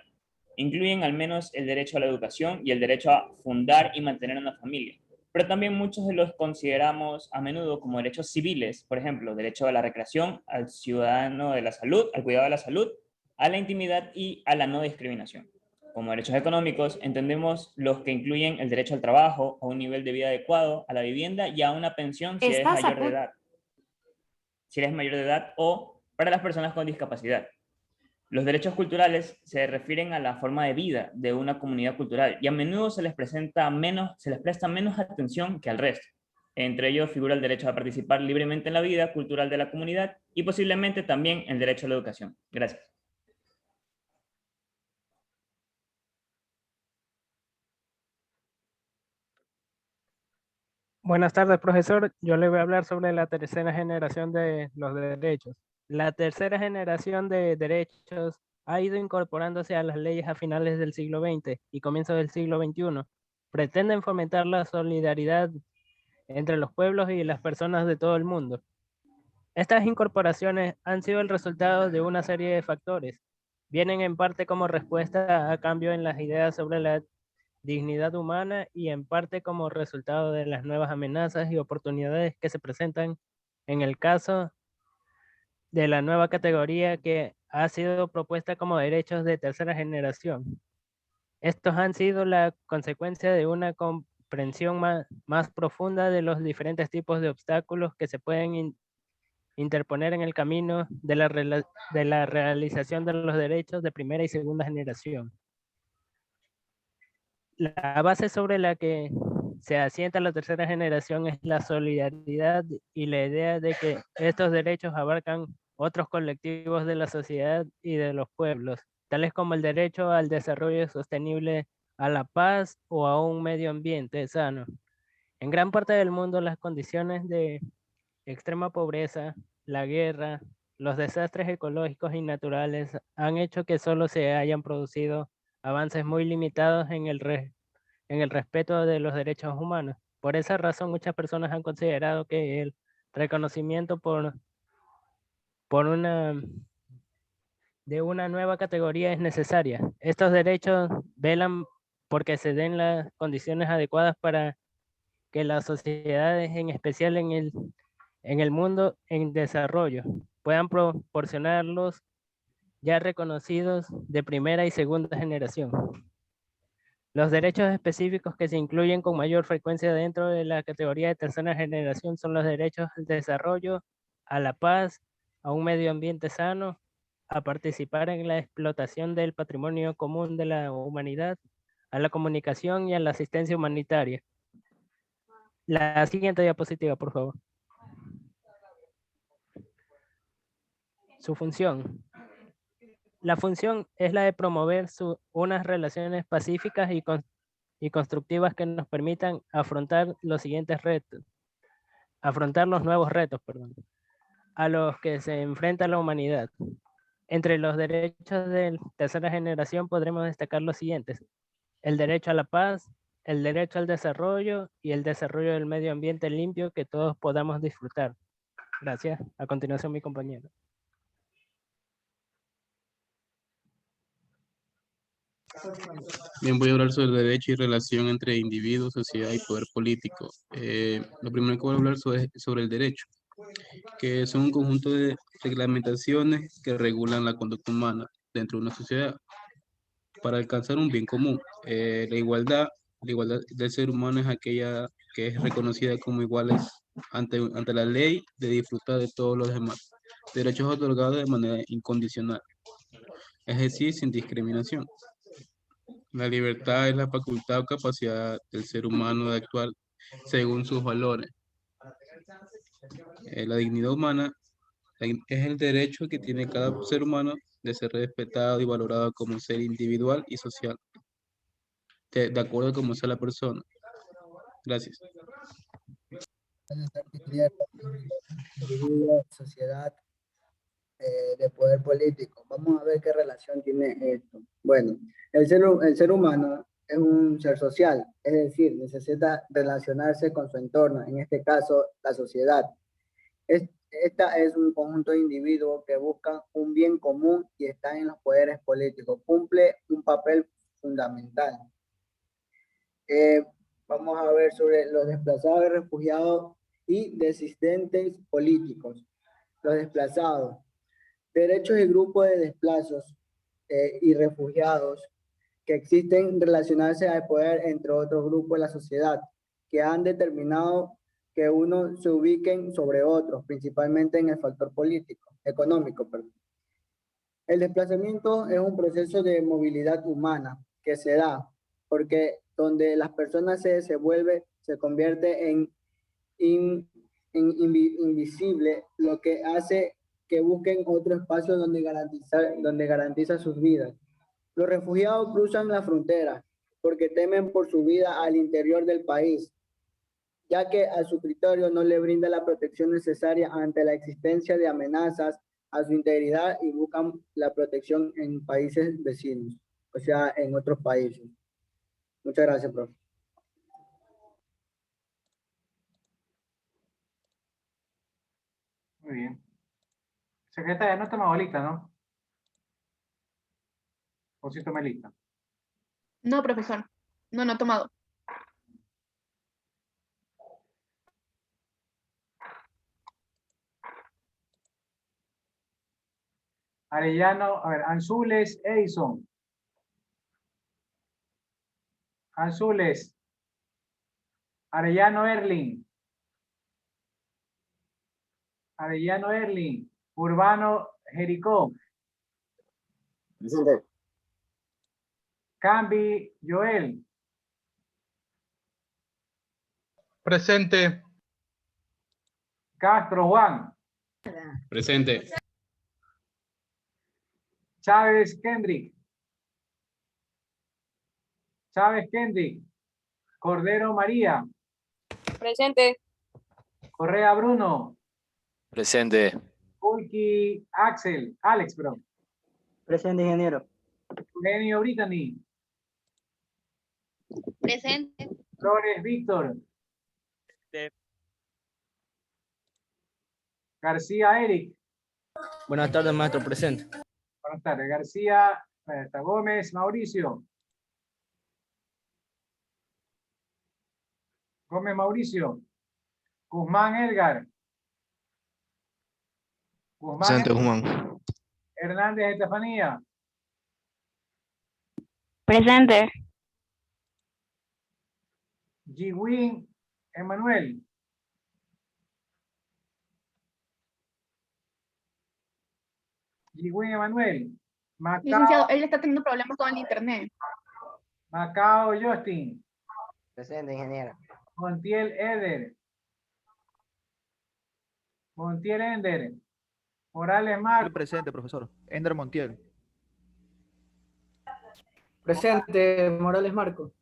Incluyen al menos el derecho a la educación y el derecho a fundar y mantener una familia, pero también muchos de los consideramos a menudo como derechos civiles, por ejemplo, derecho a la recreación, al ciudadano de la salud, al cuidado de la salud, a la intimidad y a la no discriminación. Como derechos económicos entendemos los que incluyen el derecho al trabajo, a un nivel de vida adecuado, a la vivienda y a una pensión si eres mayor de edad. Si eres mayor de edad o para las personas con discapacidad. Los derechos culturales se refieren a la forma de vida de una comunidad cultural y a menudo se les presta menos atención que al resto. Entre ellos figura el derecho a participar libremente en la vida cultural de la comunidad y posiblemente también el derecho a la educación. Gracias. Buenas tardes, profesor. Yo le voy a hablar sobre la tercera generación de los derechos. La tercera generación de derechos ha ido incorporándose a las leyes a finales del siglo XX y comienzos del siglo XXI. Pretenden fomentar la solidaridad entre los pueblos y las personas de todo el mundo. Estas incorporaciones han sido el resultado de una serie de factores. Vienen en parte como respuesta a cambio en las ideas sobre la dignidad humana y en parte como resultado de las nuevas amenazas y oportunidades que se presentan en el caso de la nueva categoría que ha sido propuesta como derechos de tercera generación. Estos han sido la consecuencia de una comprensión más profunda de los diferentes tipos de obstáculos que se pueden interponer en el camino de la realización de los derechos de primera y segunda generación. La base sobre la que se asienta la tercera generación es la solidaridad y la idea de que estos derechos abarcan otros colectivos de la sociedad y de los pueblos, tales como el derecho al desarrollo sostenible, a la paz o a un medio ambiente sano. En gran parte del mundo las condiciones de extrema pobreza, la guerra, Los desastres ecológicos y naturales han hecho que solo se hayan producido avances muy limitados en el respeto de los derechos humanos. Por esa razón, muchas personas han considerado que el reconocimiento de una nueva categoría es necesaria. Estos derechos velan porque se den las condiciones adecuadas para que las sociedades, en especial en el mundo en desarrollo, puedan proporcionarlos ya reconocidos de primera y segunda generación. Los derechos específicos que se incluyen con mayor frecuencia dentro de la categoría de tercera generación son los derechos al desarrollo, a la paz, a un medio ambiente sano, a participar en la explotación del patrimonio común de la humanidad, a la comunicación y a la asistencia humanitaria. La siguiente diapositiva, por favor. Su función. La función es la de promover unas relaciones pacíficas y constructivas que nos permitan afrontar los siguientes retos, afrontar los nuevos retos, a los que se enfrenta la humanidad. Entre los derechos de tercera generación podremos destacar los siguientes: el derecho a la paz, el derecho al desarrollo y el desarrollo del medio ambiente limpio que todos podamos disfrutar. Gracias. A continuación, mi compañero. Bien, voy a hablar sobre el derecho y relación entre individuo, sociedad y poder político. Lo primero que voy a hablar sobre el derecho, que son un conjunto de reglamentaciones que regulan la conducta humana dentro de una sociedad para alcanzar un bien común. La igualdad del ser humano es aquella que es reconocida como iguales ante la ley, de disfrutar de todos los demás derechos otorgados de manera incondicional, es decir, sin discriminación. La libertad es la facultad o capacidad del ser humano de actuar según sus valores. La dignidad humana es el derecho que tiene cada ser humano de ser respetado y valorado como ser individual y social, de acuerdo a cómo sea la persona. Gracias. Sociedad de poder político. Vamos a ver qué relación tiene esto. Bueno, el ser humano es un ser social, es decir, necesita relacionarse con su entorno, en este caso, la sociedad. Esta es un conjunto de individuos que buscan un bien común y están en los poderes políticos. Cumple un papel fundamental. Vamos a ver sobre los desplazados y refugiados y desistentes políticos. Los desplazados. Derechos y grupos de desplazados y refugiados que existen relacionarse al poder entre otros grupos de la sociedad que han determinado que unos se ubiquen sobre otros, principalmente en el factor económico. El desplazamiento es un proceso de movilidad humana que se da porque donde las personas se desenvuelven se convierte en invisible, lo que hace que busquen otro espacio donde garantiza sus vidas. Los refugiados cruzan la frontera porque temen por su vida al interior del país, ya que a su criterio no le brinda la protección necesaria ante la existencia de amenazas a su integridad y buscan la protección en países vecinos, o sea, en otros países. Muchas gracias, profe. Muy bien. Secretaria, no toma bolita, ¿no? ¿O sí toma lista? No, profesor. No he tomado. Arellano, a ver, Anzules, Edison. Anzules. Arellano, Erling. Arellano, Erling. Urbano, Jericó. Presente. Cambi, Joel. Presente. Castro, Juan. Presente. Chávez, Kendrick. Chávez, Kendrick. Cordero, María. Presente. Correa, Bruno. Presente. Ulki Axel, Alex, bro. Presente, ingeniero. Eugenio Brittany. Presente. Flores Víctor. García Eric. Buenas tardes, maestro, presente. Buenas tardes. García Gómez Mauricio. Gómez Mauricio. Guzmán Edgar. Guzmán Presente, Edgar. Guzmán. Hernández Estefanía. Presente. Gwin Emanuel. Gwin Emanuel. Licenciado, él está teniendo problemas con el internet. Macao Justin. Presente, ingeniero. Montiel Eder. Montiel Ender. Morales Marco. Presente, profesor. Ender Montiel. Presente, Morales Marco.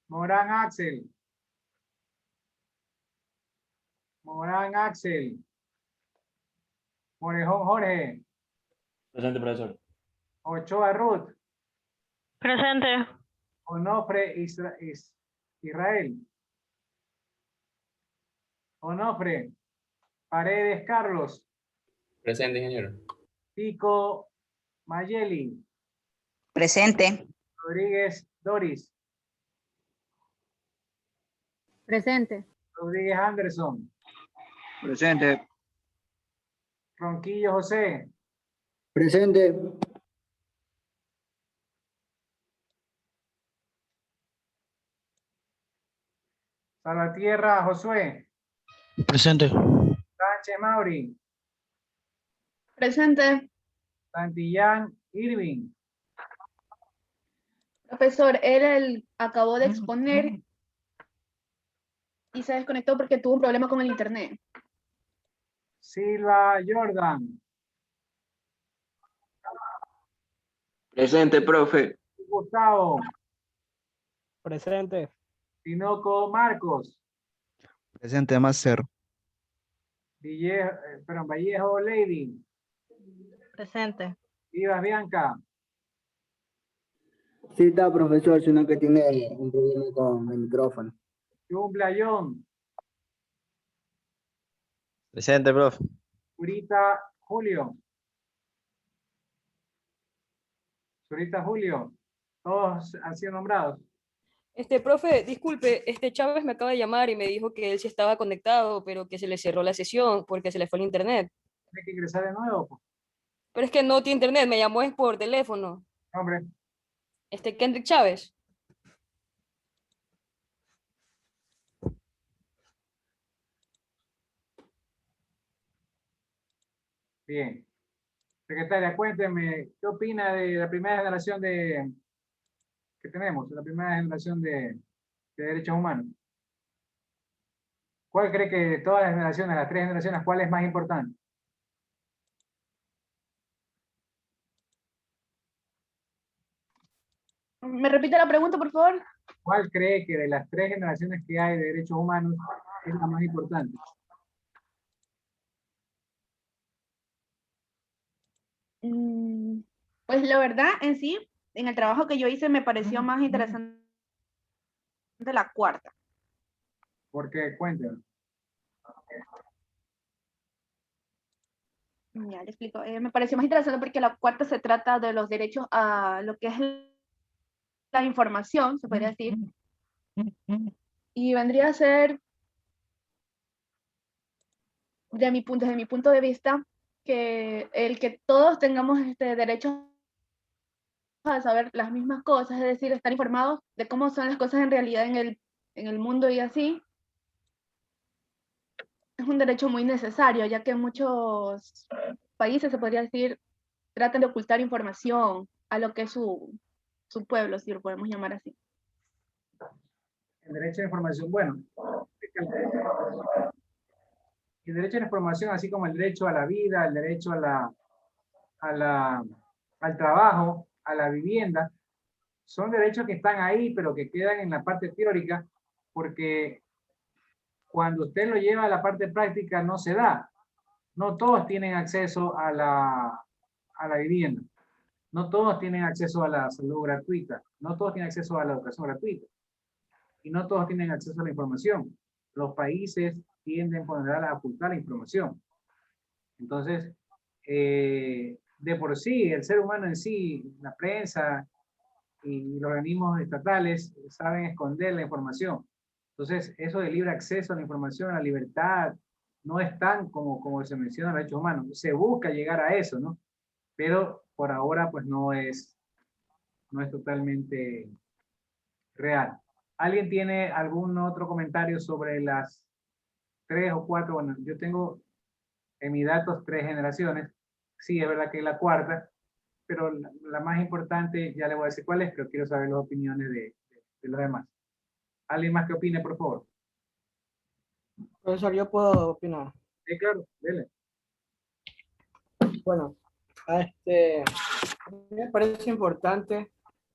Morán Axel. Morán Axel. Morejón Jorge. Presente, profesor. Ochoa Ruth. Presente. Onofre Israel. Onofre. Paredes Carlos. Presente, ingeniero. Pico Mayeli. Presente. Rodríguez Doris. Presente. Rodríguez Anderson. Presente. Ronquillo José. Presente. Salvatierra Josué. Presente. Sánchez Mauri. Presente. Santillán Irving. Profesor, él acabó de exponer y se desconectó porque tuvo un problema con el internet. Silva Jordan. Presente, profe. Gustavo. Presente. Tinoco Marcos. Presente, Master. Vallejo Lady. Presente. Vivas Bianca. Sí está, profesor, sino que tiene un problema con el micrófono. Jumblayón. Presente, profe. Zurita Julio. Zurita Julio. Todos han sido nombrados. Profe, disculpe, Chávez me acaba de llamar y me dijo que él sí estaba conectado, pero que se le cerró la sesión porque se le fue el internet. Tiene que ingresar de nuevo, pues. Pero es que no tiene internet, me llamó es por teléfono. Hombre. Kendrick Chávez. Bien. Secretaria, cuénteme, ¿qué opina de la primera generación que tenemos, la primera generación de derechos humanos? ¿Cuál cree que de todas las generaciones, las tres generaciones, cuál es más importante? ¿Me repite la pregunta, por favor? ¿Cuál cree que de las tres generaciones que hay de derechos humanos es la más importante? Pues la verdad, en sí, en el trabajo que yo hice me pareció más interesante la cuarta. ¿Por qué? Cuéntame. Ya le explico. Me pareció más interesante porque la cuarta se trata de los derechos a lo que es la información, se podría decir. Y vendría a ser, desde mi punto de vista, que el que todos tengamos derecho a saber las mismas cosas, es decir, estar informados de cómo son las cosas en realidad en el mundo y así, es un derecho muy necesario, ya que muchos países, se podría decir, tratan de ocultar información a lo que es su pueblo, si lo podemos llamar así. El derecho a la información, bueno, el derecho a la información, así como el derecho a la vida, el derecho al trabajo, a la vivienda, son derechos que están ahí, pero que quedan en la parte teórica, porque cuando usted lo lleva a la parte práctica no se da. no todos tienen acceso a la vivienda, no todos tienen acceso a la salud gratuita, no todos tienen acceso a la educación gratuita, y no todos tienen acceso a la información. Los países tienden por lo general a ocultar la información. Entonces, de por sí, el ser humano en sí, la prensa y los organismos estatales saben esconder la información. Entonces, eso de libre acceso a la información, a la libertad, no es tan como se menciona en los derechos humanos. Se busca llegar a eso, ¿no? Pero por ahora, pues no es totalmente real. ¿Alguien tiene algún otro comentario sobre las 3 o 4? Bueno, yo tengo en mis datos 3 generaciones. Sí, es verdad que es la cuarta, pero la más importante, ya le voy a decir cuál es, pero quiero saber las opiniones de los demás. ¿Alguien más que opine, por favor? Profesor, yo puedo opinar. Sí, claro, dele. Bueno, me parece importante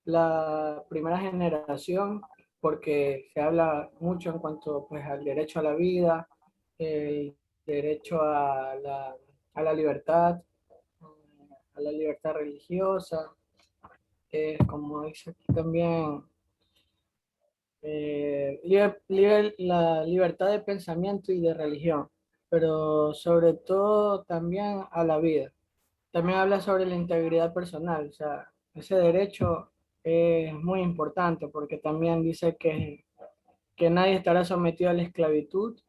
la primera generación porque se habla mucho en cuanto pues, al derecho a la vida, el derecho a la libertad religiosa, como dice aquí también, la libertad de pensamiento y de religión, pero sobre todo también a la vida. También habla sobre la integridad personal, o sea, ese derecho es muy importante porque también dice que nadie estará sometido a la esclavitud,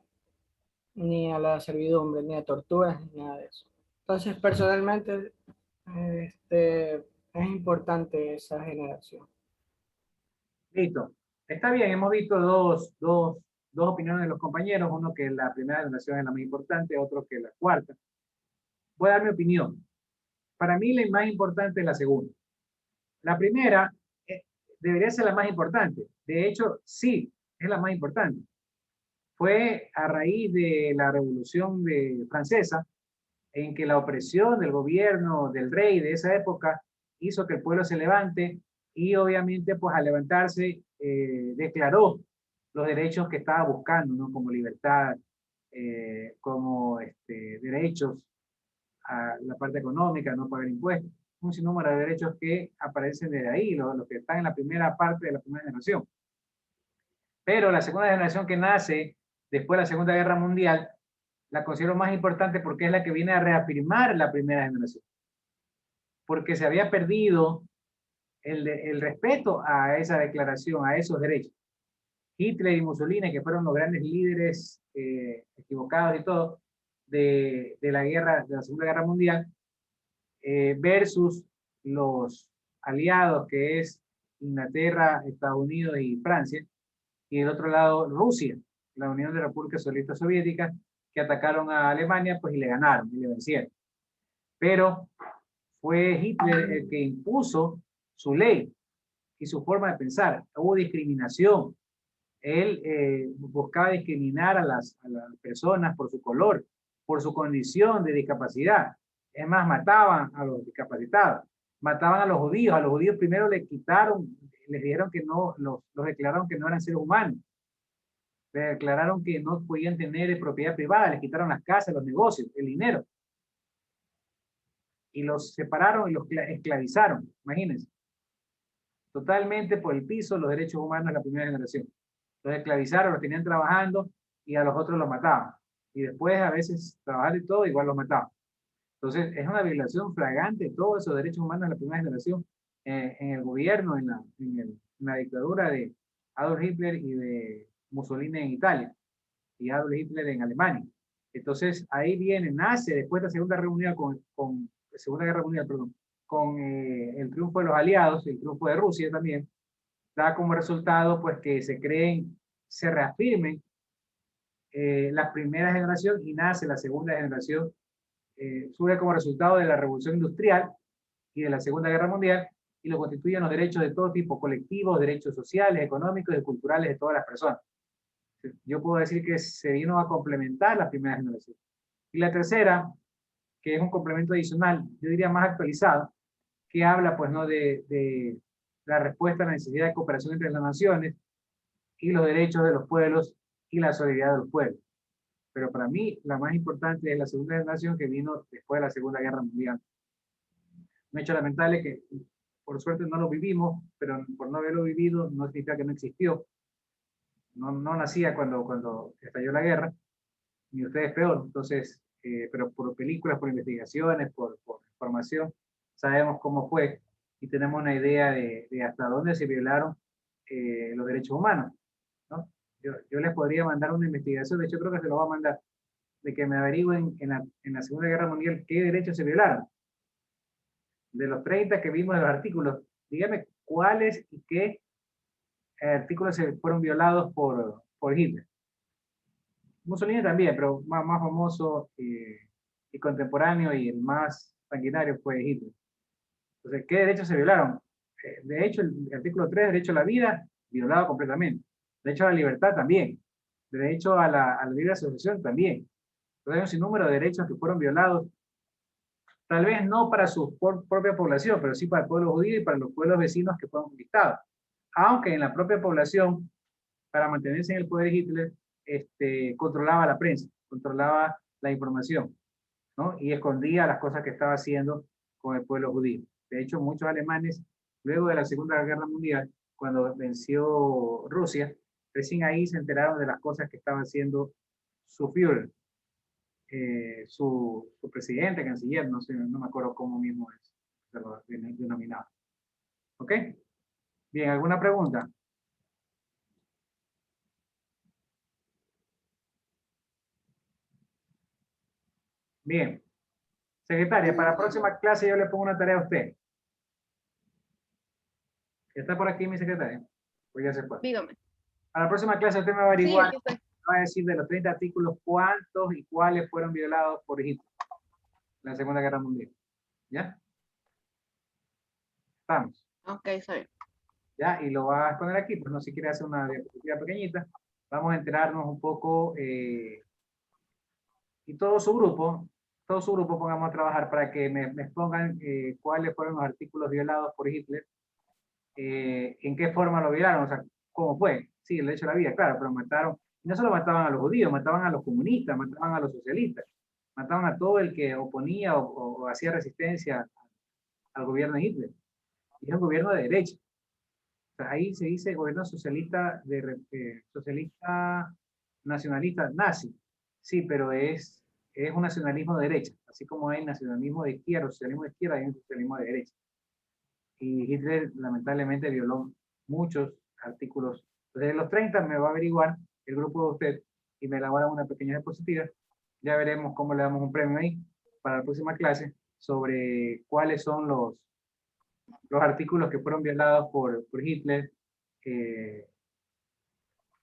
ni a la servidumbre, ni a torturas, ni nada de eso. Entonces, personalmente, es importante esa generación. Listo. Está bien, hemos visto dos opiniones de los compañeros, uno que la primera generación es la más importante, otro que la cuarta. Voy a dar mi opinión. Para mí la más importante es la segunda. La primera debería ser la más importante. De hecho, sí, es la más importante. Fue a raíz de la Revolución Francesa en que la opresión del gobierno, del rey de esa época, hizo que el pueblo se levante y obviamente pues al levantarse declaró los derechos que estaba buscando, ¿no? Como libertad, como derechos a la parte económica, no pagar impuestos, un sinnúmero de derechos que aparecen desde ahí, los que están en la primera parte de la primera generación. Pero la segunda generación que nace después de la Segunda Guerra Mundial, la considero más importante porque es la que viene a reafirmar la primera generación. Porque se había perdido el respeto a esa declaración, a esos derechos. Hitler y Mussolini, que fueron los grandes líderes equivocados y todo, de la guerra, de la Segunda Guerra Mundial, versus los aliados que es Inglaterra, Estados Unidos y Francia, y del otro lado Rusia, la Unión de Repúblicas Socialistas Soviéticas, que atacaron a Alemania pues y le ganaron y le vencieron. Pero fue Hitler el que impuso su ley y su forma de pensar. Hubo discriminación. Él buscaba discriminar a las personas por su color, por su condición de discapacidad. Es más, mataban a los discapacitados, mataban a los judíos. A los judíos primero les quitaron, les dijeron que no, los declararon que no eran seres humanos. Les declararon que no podían tener propiedad privada, les quitaron las casas, los negocios, el dinero. Y los separaron y los esclavizaron, imagínense. Totalmente por el piso los derechos humanos de la primera generación. Los esclavizaron, los tenían trabajando y a los otros los mataban. Y después a veces trabajando y todo, igual los mataban. Entonces es una violación flagrante de todos esos derechos humanos de la primera generación en el gobierno, en la dictadura de Adolf Hitler y de Mussolini en Italia y Adolf Hitler en Alemania. Entonces ahí nace después de la Segunda Guerra Mundial con el triunfo de los aliados, el triunfo de Rusia también, da como resultado pues que se reafirmen la primera generación y nace la segunda generación, surge como resultado de la Revolución Industrial y de la Segunda Guerra Mundial, y lo constituyen los derechos de todo tipo, colectivos, derechos sociales, económicos y culturales de todas las personas. Yo puedo decir que se vino a complementar la primera generación. Y la tercera, que es un complemento adicional, yo diría más actualizado, que habla pues no de la respuesta a la necesidad de cooperación entre las naciones y los derechos de los pueblos y la solidaridad de los pueblos. Pero para mí, la más importante es la segunda generación que vino después de la Segunda Guerra Mundial. Un hecho lamentable que, por suerte, no lo vivimos, pero por no haberlo vivido no significa que no existió. No nacía cuando estalló la guerra, ni ustedes peor. Entonces, pero por películas, por investigaciones, por información, sabemos cómo fue y tenemos una idea de hasta dónde se violaron los derechos humanos, ¿no? Yo les podría mandar una investigación, de hecho creo que se lo voy a mandar, de que me averigüen en la Segunda Guerra Mundial qué derechos se violaron. De los 30 que vimos de los artículos, dígame cuáles y qué artículos se fueron violados por Hitler. Mussolini también, pero más famoso y contemporáneo y el más sanguinario fue Hitler. Entonces, ¿qué derechos se violaron? De hecho, el artículo 3, derecho a la vida, violado completamente. Derecho a la libertad también. Derecho a la libre asociación también. Entonces, hay un sinnúmero de derechos que fueron violados. Tal vez no para su propia población, pero sí para el pueblo judío y para los pueblos vecinos que fueron conquistados. Aunque en la propia población, para mantenerse en el poder Hitler, controlaba la prensa, controlaba la información, ¿no? Y escondía las cosas que estaba haciendo con el pueblo judío. De hecho, muchos alemanes, luego de la Segunda Guerra Mundial, cuando venció Rusia, recién ahí se enteraron de las cosas que estaba haciendo su Führer, su presidente, canciller, no sé, no me acuerdo cómo mismo es, se lo denominaba. ¿Ok? Bien, ¿alguna pregunta? Bien. Secretaria, para la próxima clase yo le pongo una tarea a usted. ¿Está por aquí mi secretaria? Pues ya se fue. Dígame. Para la próxima clase usted me va a Sí, averiguar, aquí estoy. va a decir de los 30 artículos cuántos y cuáles fueron violados por Hitler en la Segunda Guerra Mundial. ¿Ya? Estamos. Ok, está bien. ¿Ya? Y lo va a poner aquí, pues no si quiere hacer una diapositiva pequeñita. Vamos a enterarnos un poco y todo su grupo pongamos a trabajar para que me expongan cuáles fueron los artículos violados por Hitler, en qué forma lo violaron, o sea, cómo fue. Sí, el derecho a la vida, claro, pero mataron, no solo mataban a los judíos, mataban a los comunistas, mataban a los socialistas, mataban a todo el que oponía o hacía resistencia al gobierno de Hitler. Y es un gobierno de derecha. O sea, ahí se dice gobierno socialista, socialista nacionalista nazi. Sí, pero es un nacionalismo de derecha. Así como hay nacionalismo de izquierda, socialismo de izquierda, hay un socialismo de derecha. Y Hitler lamentablemente violó muchos artículos. Entonces, en los 30 me va a averiguar el grupo de usted y me elabora una pequeña diapositiva. Ya veremos cómo le damos un premio ahí para la próxima clase sobre cuáles son los artículos que fueron violados por Hitler de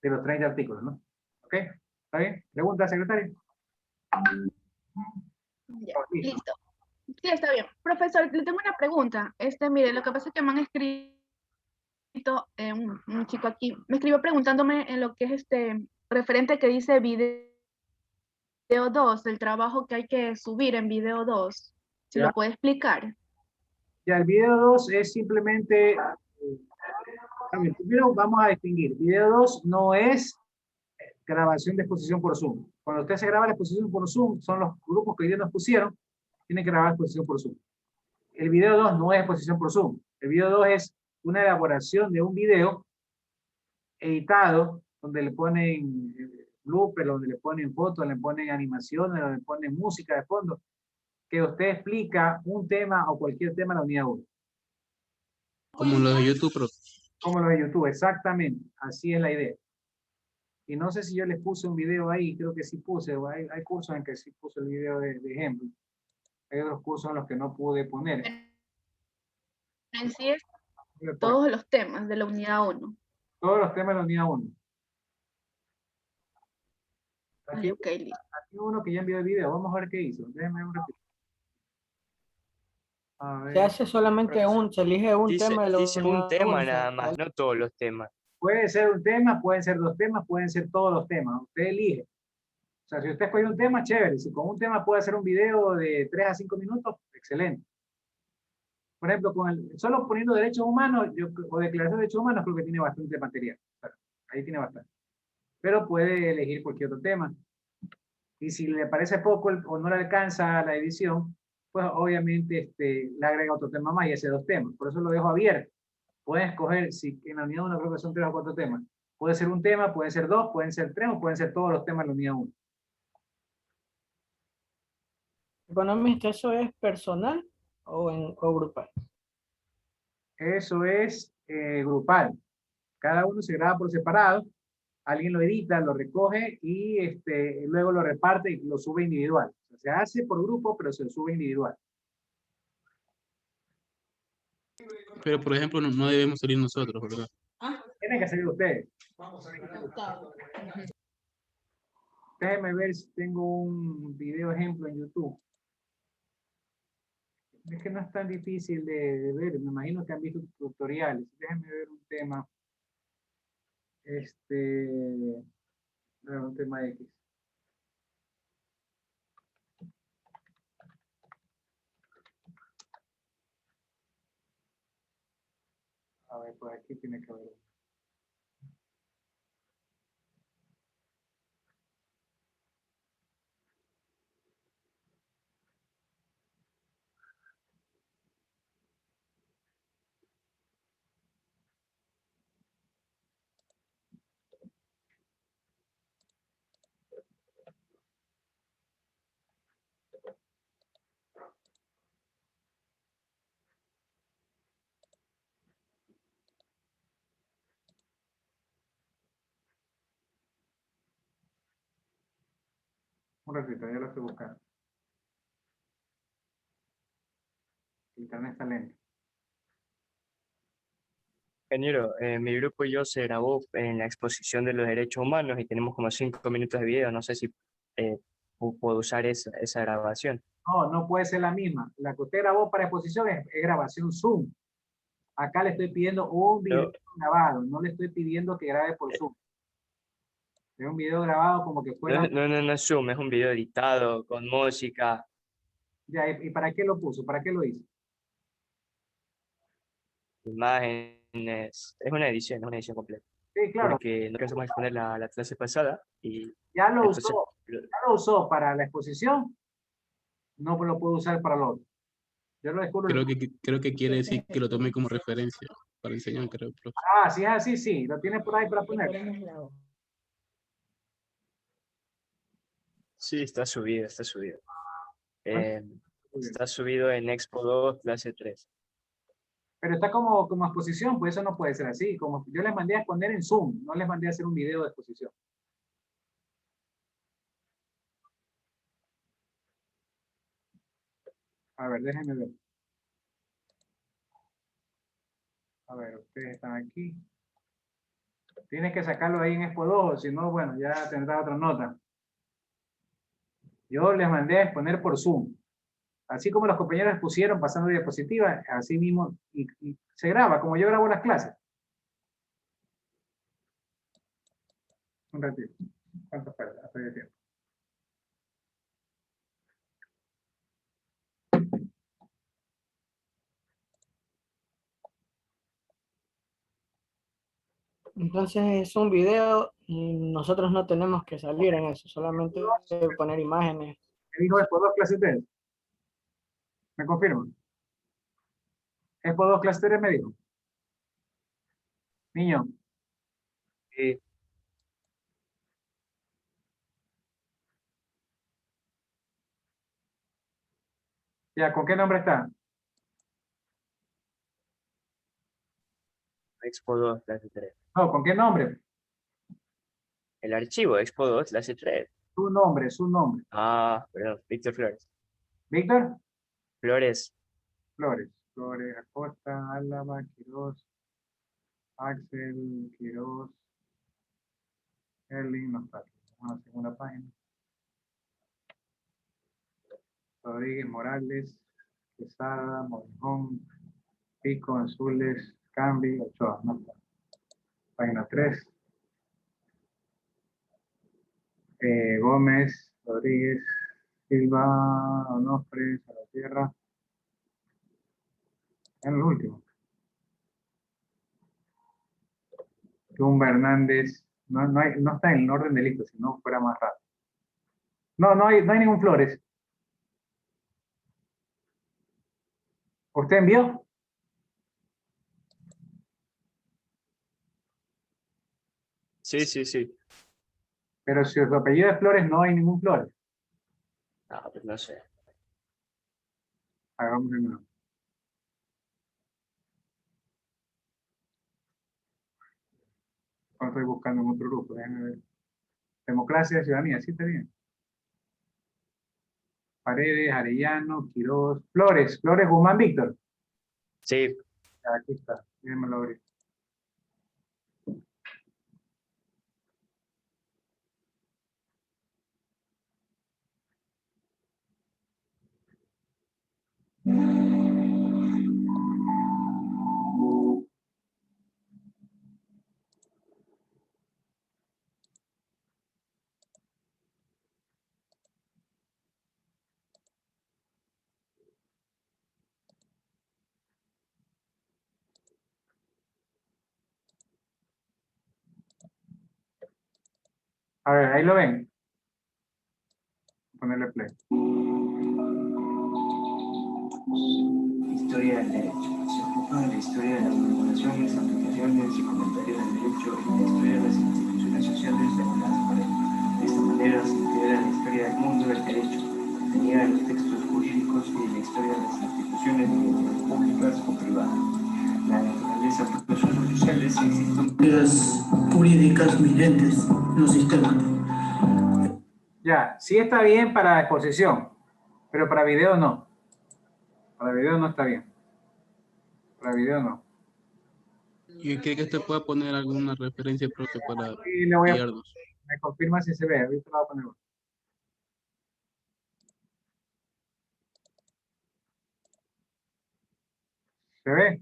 los 30 artículos, ¿no? ¿Ok? ¿Está bien? ¿Pregunta, secretario? Ya, listo. Sí, está bien. Profesor, le tengo una pregunta. Mire, lo que pasa es que me han escrito, un chico aquí, me escribió preguntándome en lo que es referente que dice video 2, el trabajo que hay que subir en video 2. ¿Se Ya. lo puede explicar? Ya, el video 2 es simplemente, primero vamos a distinguir, video 2 no es grabación de exposición por Zoom. Cuando usted se graba la exposición por Zoom, son los grupos que hoy día nos pusieron, tienen que grabar exposición por Zoom. El video 2 no es exposición por Zoom. El video 2 es una elaboración de un video editado, donde le ponen blooper, donde le ponen fotos, le ponen animaciones, donde le ponen música de fondo, que usted explica un tema o cualquier tema en la unidad 1. Como los de YouTube, profe. Como los de YouTube, exactamente. Así es la idea. Y no sé si yo les puse un video ahí, creo que sí puse, hay cursos en que sí puse el video de ejemplo. Hay otros cursos en los que no pude poner. En sí es todos los temas de la unidad 1. Todos los temas de la unidad 1. Aquí, Okay, listo. Aquí uno que ya envió el video, vamos a ver qué hizo. Déjenme un ratito. Se hace solamente se elige un tema de la Dice un unidad tema uno, nada más, no todos los temas. Puede ser un tema, pueden ser 2 temas, pueden ser todos los temas. Usted elige. O sea, si usted escoge un tema, chévere. Si con un tema puede hacer un video de 3 a 5 minutos, excelente. Por ejemplo, solo poniendo derechos humanos o declaración de derechos humanos, creo que tiene bastante material. O sea, ahí tiene bastante. Pero puede elegir cualquier otro tema. Y si le parece poco o no le alcanza la edición, pues obviamente le agrega otro tema más y hace 2 temas. Por eso lo dejo abierto. Pueden escoger, si en la unidad 1 creo que son 3 o 4 temas. Puede ser un tema, pueden ser 2, pueden ser 3 o pueden ser todos los temas de la unidad 1. Economista, ¿eso es personal o grupal? Eso es grupal. Cada uno se graba por separado, alguien lo edita, lo recoge y luego lo reparte y lo sube individual. O sea, se hace por grupo, pero se sube individual. Pero, por ejemplo, no debemos salir nosotros, ¿verdad? Tienen que salir ustedes. Déjenme ver si tengo un video ejemplo en YouTube. Es que no es tan difícil de ver. Me imagino que han visto tutoriales. Déjenme ver un tema. Un tema X. A ver, pues aquí tiene que haber. Un ratito, ya lo estoy buscando. Internet está lento. Ingeniero, mi grupo y yo se grabó en la exposición de los derechos humanos y tenemos como 5 minutos de video. No sé si puedo usar esa grabación. No, no puede ser la misma. La que usted grabó para exposición es grabación Zoom. Acá le estoy pidiendo un video grabado, no le estoy pidiendo que grabe por Zoom. Es un video grabado como que fuera... No es Zoom, es un video editado con música. Ya, ¿y para qué lo puso? ¿Para qué lo hizo? Imágenes, es una edición completa. Sí, claro. Porque no alcanzamos a exponer la clase pasada y... Ya lo entonces, usó para la exposición, no lo puedo usar para lo otro. Yo lo descubro. Creo que quiere decir que lo tome como referencia para enseñar, creo, profe. Ah, sí es así, sí. Lo tiene por ahí para poner. Sí, está subido. Está subido en Expo 2, clase 3. Pero está como exposición, pues eso no puede ser así. Como yo les mandé a exponer en Zoom, no les mandé a hacer un video de exposición. A ver, déjenme ver. A ver, ustedes están aquí. Tienes que sacarlo ahí en Expo 2, si no, bueno, ya tendrá otra nota. Yo les mandé a exponer por Zoom. Así como los compañeros pusieron pasando diapositivas, así mismo, y se graba, como yo grabo las clases. Un ratito. ¿Cuánto falta? Hasta el tiempo. Entonces es un video y nosotros no tenemos que salir en eso, solamente poner imágenes. ¿Me dijo Expo 2 clase 3? ¿Me confirman? Expo 2 clase 3 me dijo. Niño. Sí. Ya, ¿con qué nombre está? Expo 2, clase 3. No, ¿con qué nombre? El archivo, Expo 2, clase 3. Su nombre, su nombre. Ah, perdón, Víctor Flores. ¿Víctor? Flores. Flores. Flores, Acosta, Álava, Quiroz, Axel, Quiroz, Erling, no está. Vamos a la segunda página. Rodríguez, Morales, Quesada, Morejón, Pico, Azules, Cambi, Ochoa, no está. Página 3. Gómez, Rodríguez, Silva, Onofre, Salvatierra. En el último. Tumba Hernández. No está en el orden de lista, si no fuera más rápido. No, no hay ningún Flores. ¿Usted envió? Sí, sí, sí. Pero si su apellido es Flores, no hay ningún Flores. Ah, pues no sé. Hagamos de nuevo. Estoy buscando en otro grupo. Déjenme ver. Democracia y ciudadanía, sí está bien. Paredes, Arellano, Quiroz, Flores, Flores Guzmán Víctor. Sí. Aquí está, déjenmelo abrir. A ver, ahí lo ven. Ponerle play. Historia del derecho. Se ocupa de la historia de las formulaciones, aplicaciones y comentarios del derecho y la historia de las instituciones sociales reguladas por él. De esta manera se integra la historia del mundo del derecho, contenida en los textos jurídicos y la historia de las instituciones de entidades públicas o privadas. La naturaleza de procesos sociales y existen jurídicas vigentes en los sistemas. Ya, sí está bien para exposición, pero para video no. Para video no está bien. Para video no. ¿Y cree que usted pueda poner alguna referencia propia para Sí, le voy a, guiarnos? me confirma si se ve. Ahorita lo voy a poner. ¿Se ve?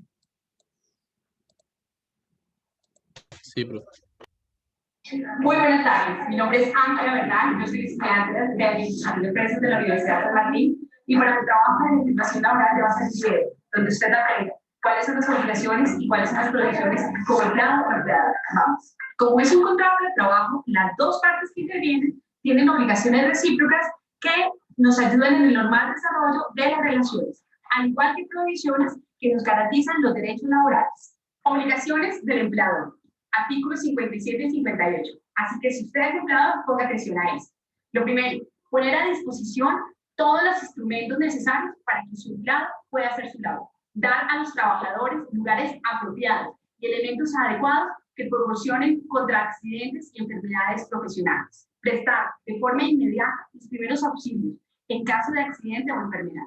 Sí, profe. Muy buenas tardes, mi nombre es Ángela Bernal, yo soy estudiante de Administración de Empresas de la Universidad de San Martín y para mi trabajo de legislación laboral de base en video, donde usted aprende cuáles son las obligaciones y cuáles son las prohibiciones como empleado o empleada. Vamos. Como es un contrato de trabajo, las dos partes que intervienen tienen obligaciones recíprocas que nos ayudan en el normal desarrollo de las relaciones, al igual que prohibiciones que nos garantizan los derechos laborales. Obligaciones del empleador. Artículos 57 y 58. Así que si usted es empleado, ponga atención a eso. Lo primero, poner a disposición todos los instrumentos necesarios para que su empleado pueda hacer su labor. Dar a los trabajadores lugares apropiados y elementos adecuados que proporcionen contra accidentes y enfermedades profesionales. Prestar de forma inmediata los primeros auxilios en caso de accidente o enfermedad.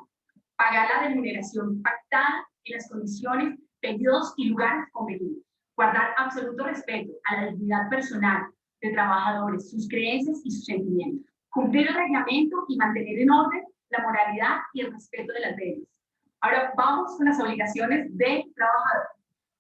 Pagar la remuneración pactada en las condiciones, periodos y lugares convenidos. Guardar absoluto respeto a la dignidad personal de trabajadores, sus creencias y sus sentimientos. Cumplir el reglamento y mantener en orden la moralidad y el respeto de las leyes. Ahora vamos con las obligaciones del trabajador.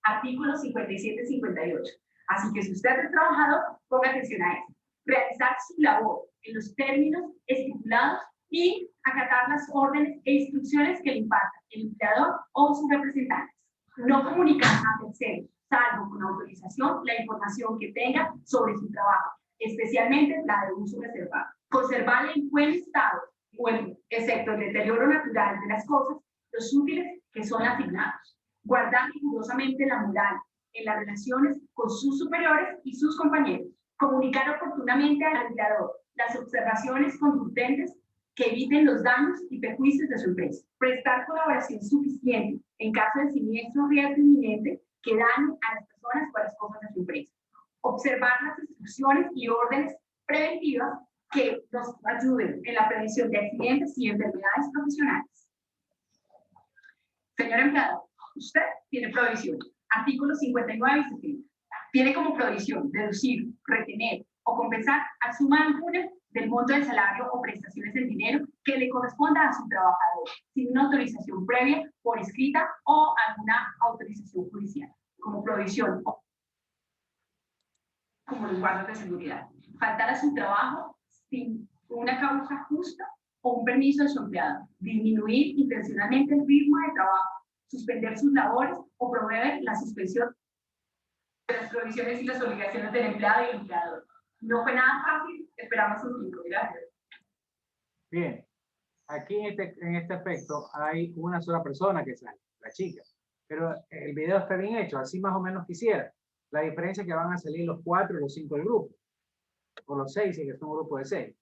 Artículos 57 y 58. Así que si usted es trabajador, ponga atención a esto. Realizar su labor en los términos estipulados y acatar las órdenes e instrucciones que le imparta el empleador o sus representantes. No comunicar a terceros, salvo con autorización, la información que tenga sobre su trabajo, especialmente la de uso reservado. Conservar en buen estado, bueno, excepto el deterioro natural de las cosas, los útiles que son asignados. Guardar rigurosamente la moral en las relaciones con sus superiores y sus compañeros. Comunicar oportunamente al empleador las observaciones contundentes que eviten los daños y perjuicios de su empresa. Prestar colaboración suficiente en caso de siniestro o riesgo inminente que dañe a las personas o a las cosas de su empresa. Observar las instrucciones y órdenes preventivas que nos ayuden en la prevención de accidentes y enfermedades profesionales. Señor empleado, usted tiene provisión. Artículos 59 y 70. Tiene como provisión deducir, retener o compensar a suma alguna del monto del salario o prestaciones en dinero que le corresponda a su trabajador, sin una autorización previa por escrita o alguna autorización judicial, como provisión o como los guardas de seguridad. Faltar a su trabajo sin una causa justa o un permiso de su empleado. Disminuir intencionalmente el ritmo de trabajo. Suspender sus labores o promover la suspensión de las provisiones y las obligaciones del empleado y el empleador. No fue nada fácil, esperamos un tiempo. Gracias. Bien, aquí en este aspecto hay una sola persona que sale, la chica. Pero el video está bien hecho, así más o menos quisiera. La diferencia es que van a salir los 4 o los 5 del grupo. O los 6, si es un grupo de 6.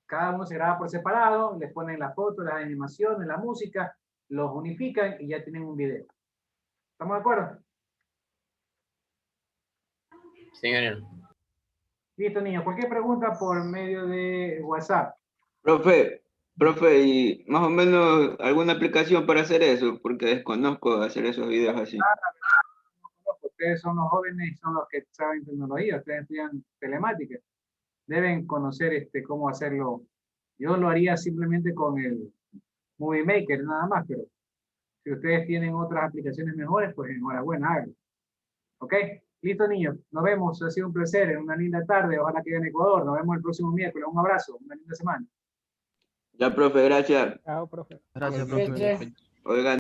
Cada uno se graba por separado, les ponen la foto, las animaciones, la música, los unifican y ya tienen un video. ¿Estamos de acuerdo? Sí, ingeniero. Listo, niños. Cualquier pregunta por medio de WhatsApp. Profe, y más o menos alguna aplicación para hacer eso, porque desconozco hacer esos videos así. Ustedes son los jóvenes, son los que saben tecnología, ustedes estudian telemática. Deben conocer cómo hacerlo. Yo lo haría simplemente con el Movie Maker, nada más, pero si ustedes tienen otras aplicaciones mejores, pues enhorabuena, háganlo. ¿Ok? Listo, niños. Nos vemos. Ha sido un placer. Una linda tarde. Ojalá que en Ecuador. Nos vemos el próximo miércoles. Un abrazo. Una linda semana. Ya, profe, gracias. Chao, profe. Gracias, profe. Oigan.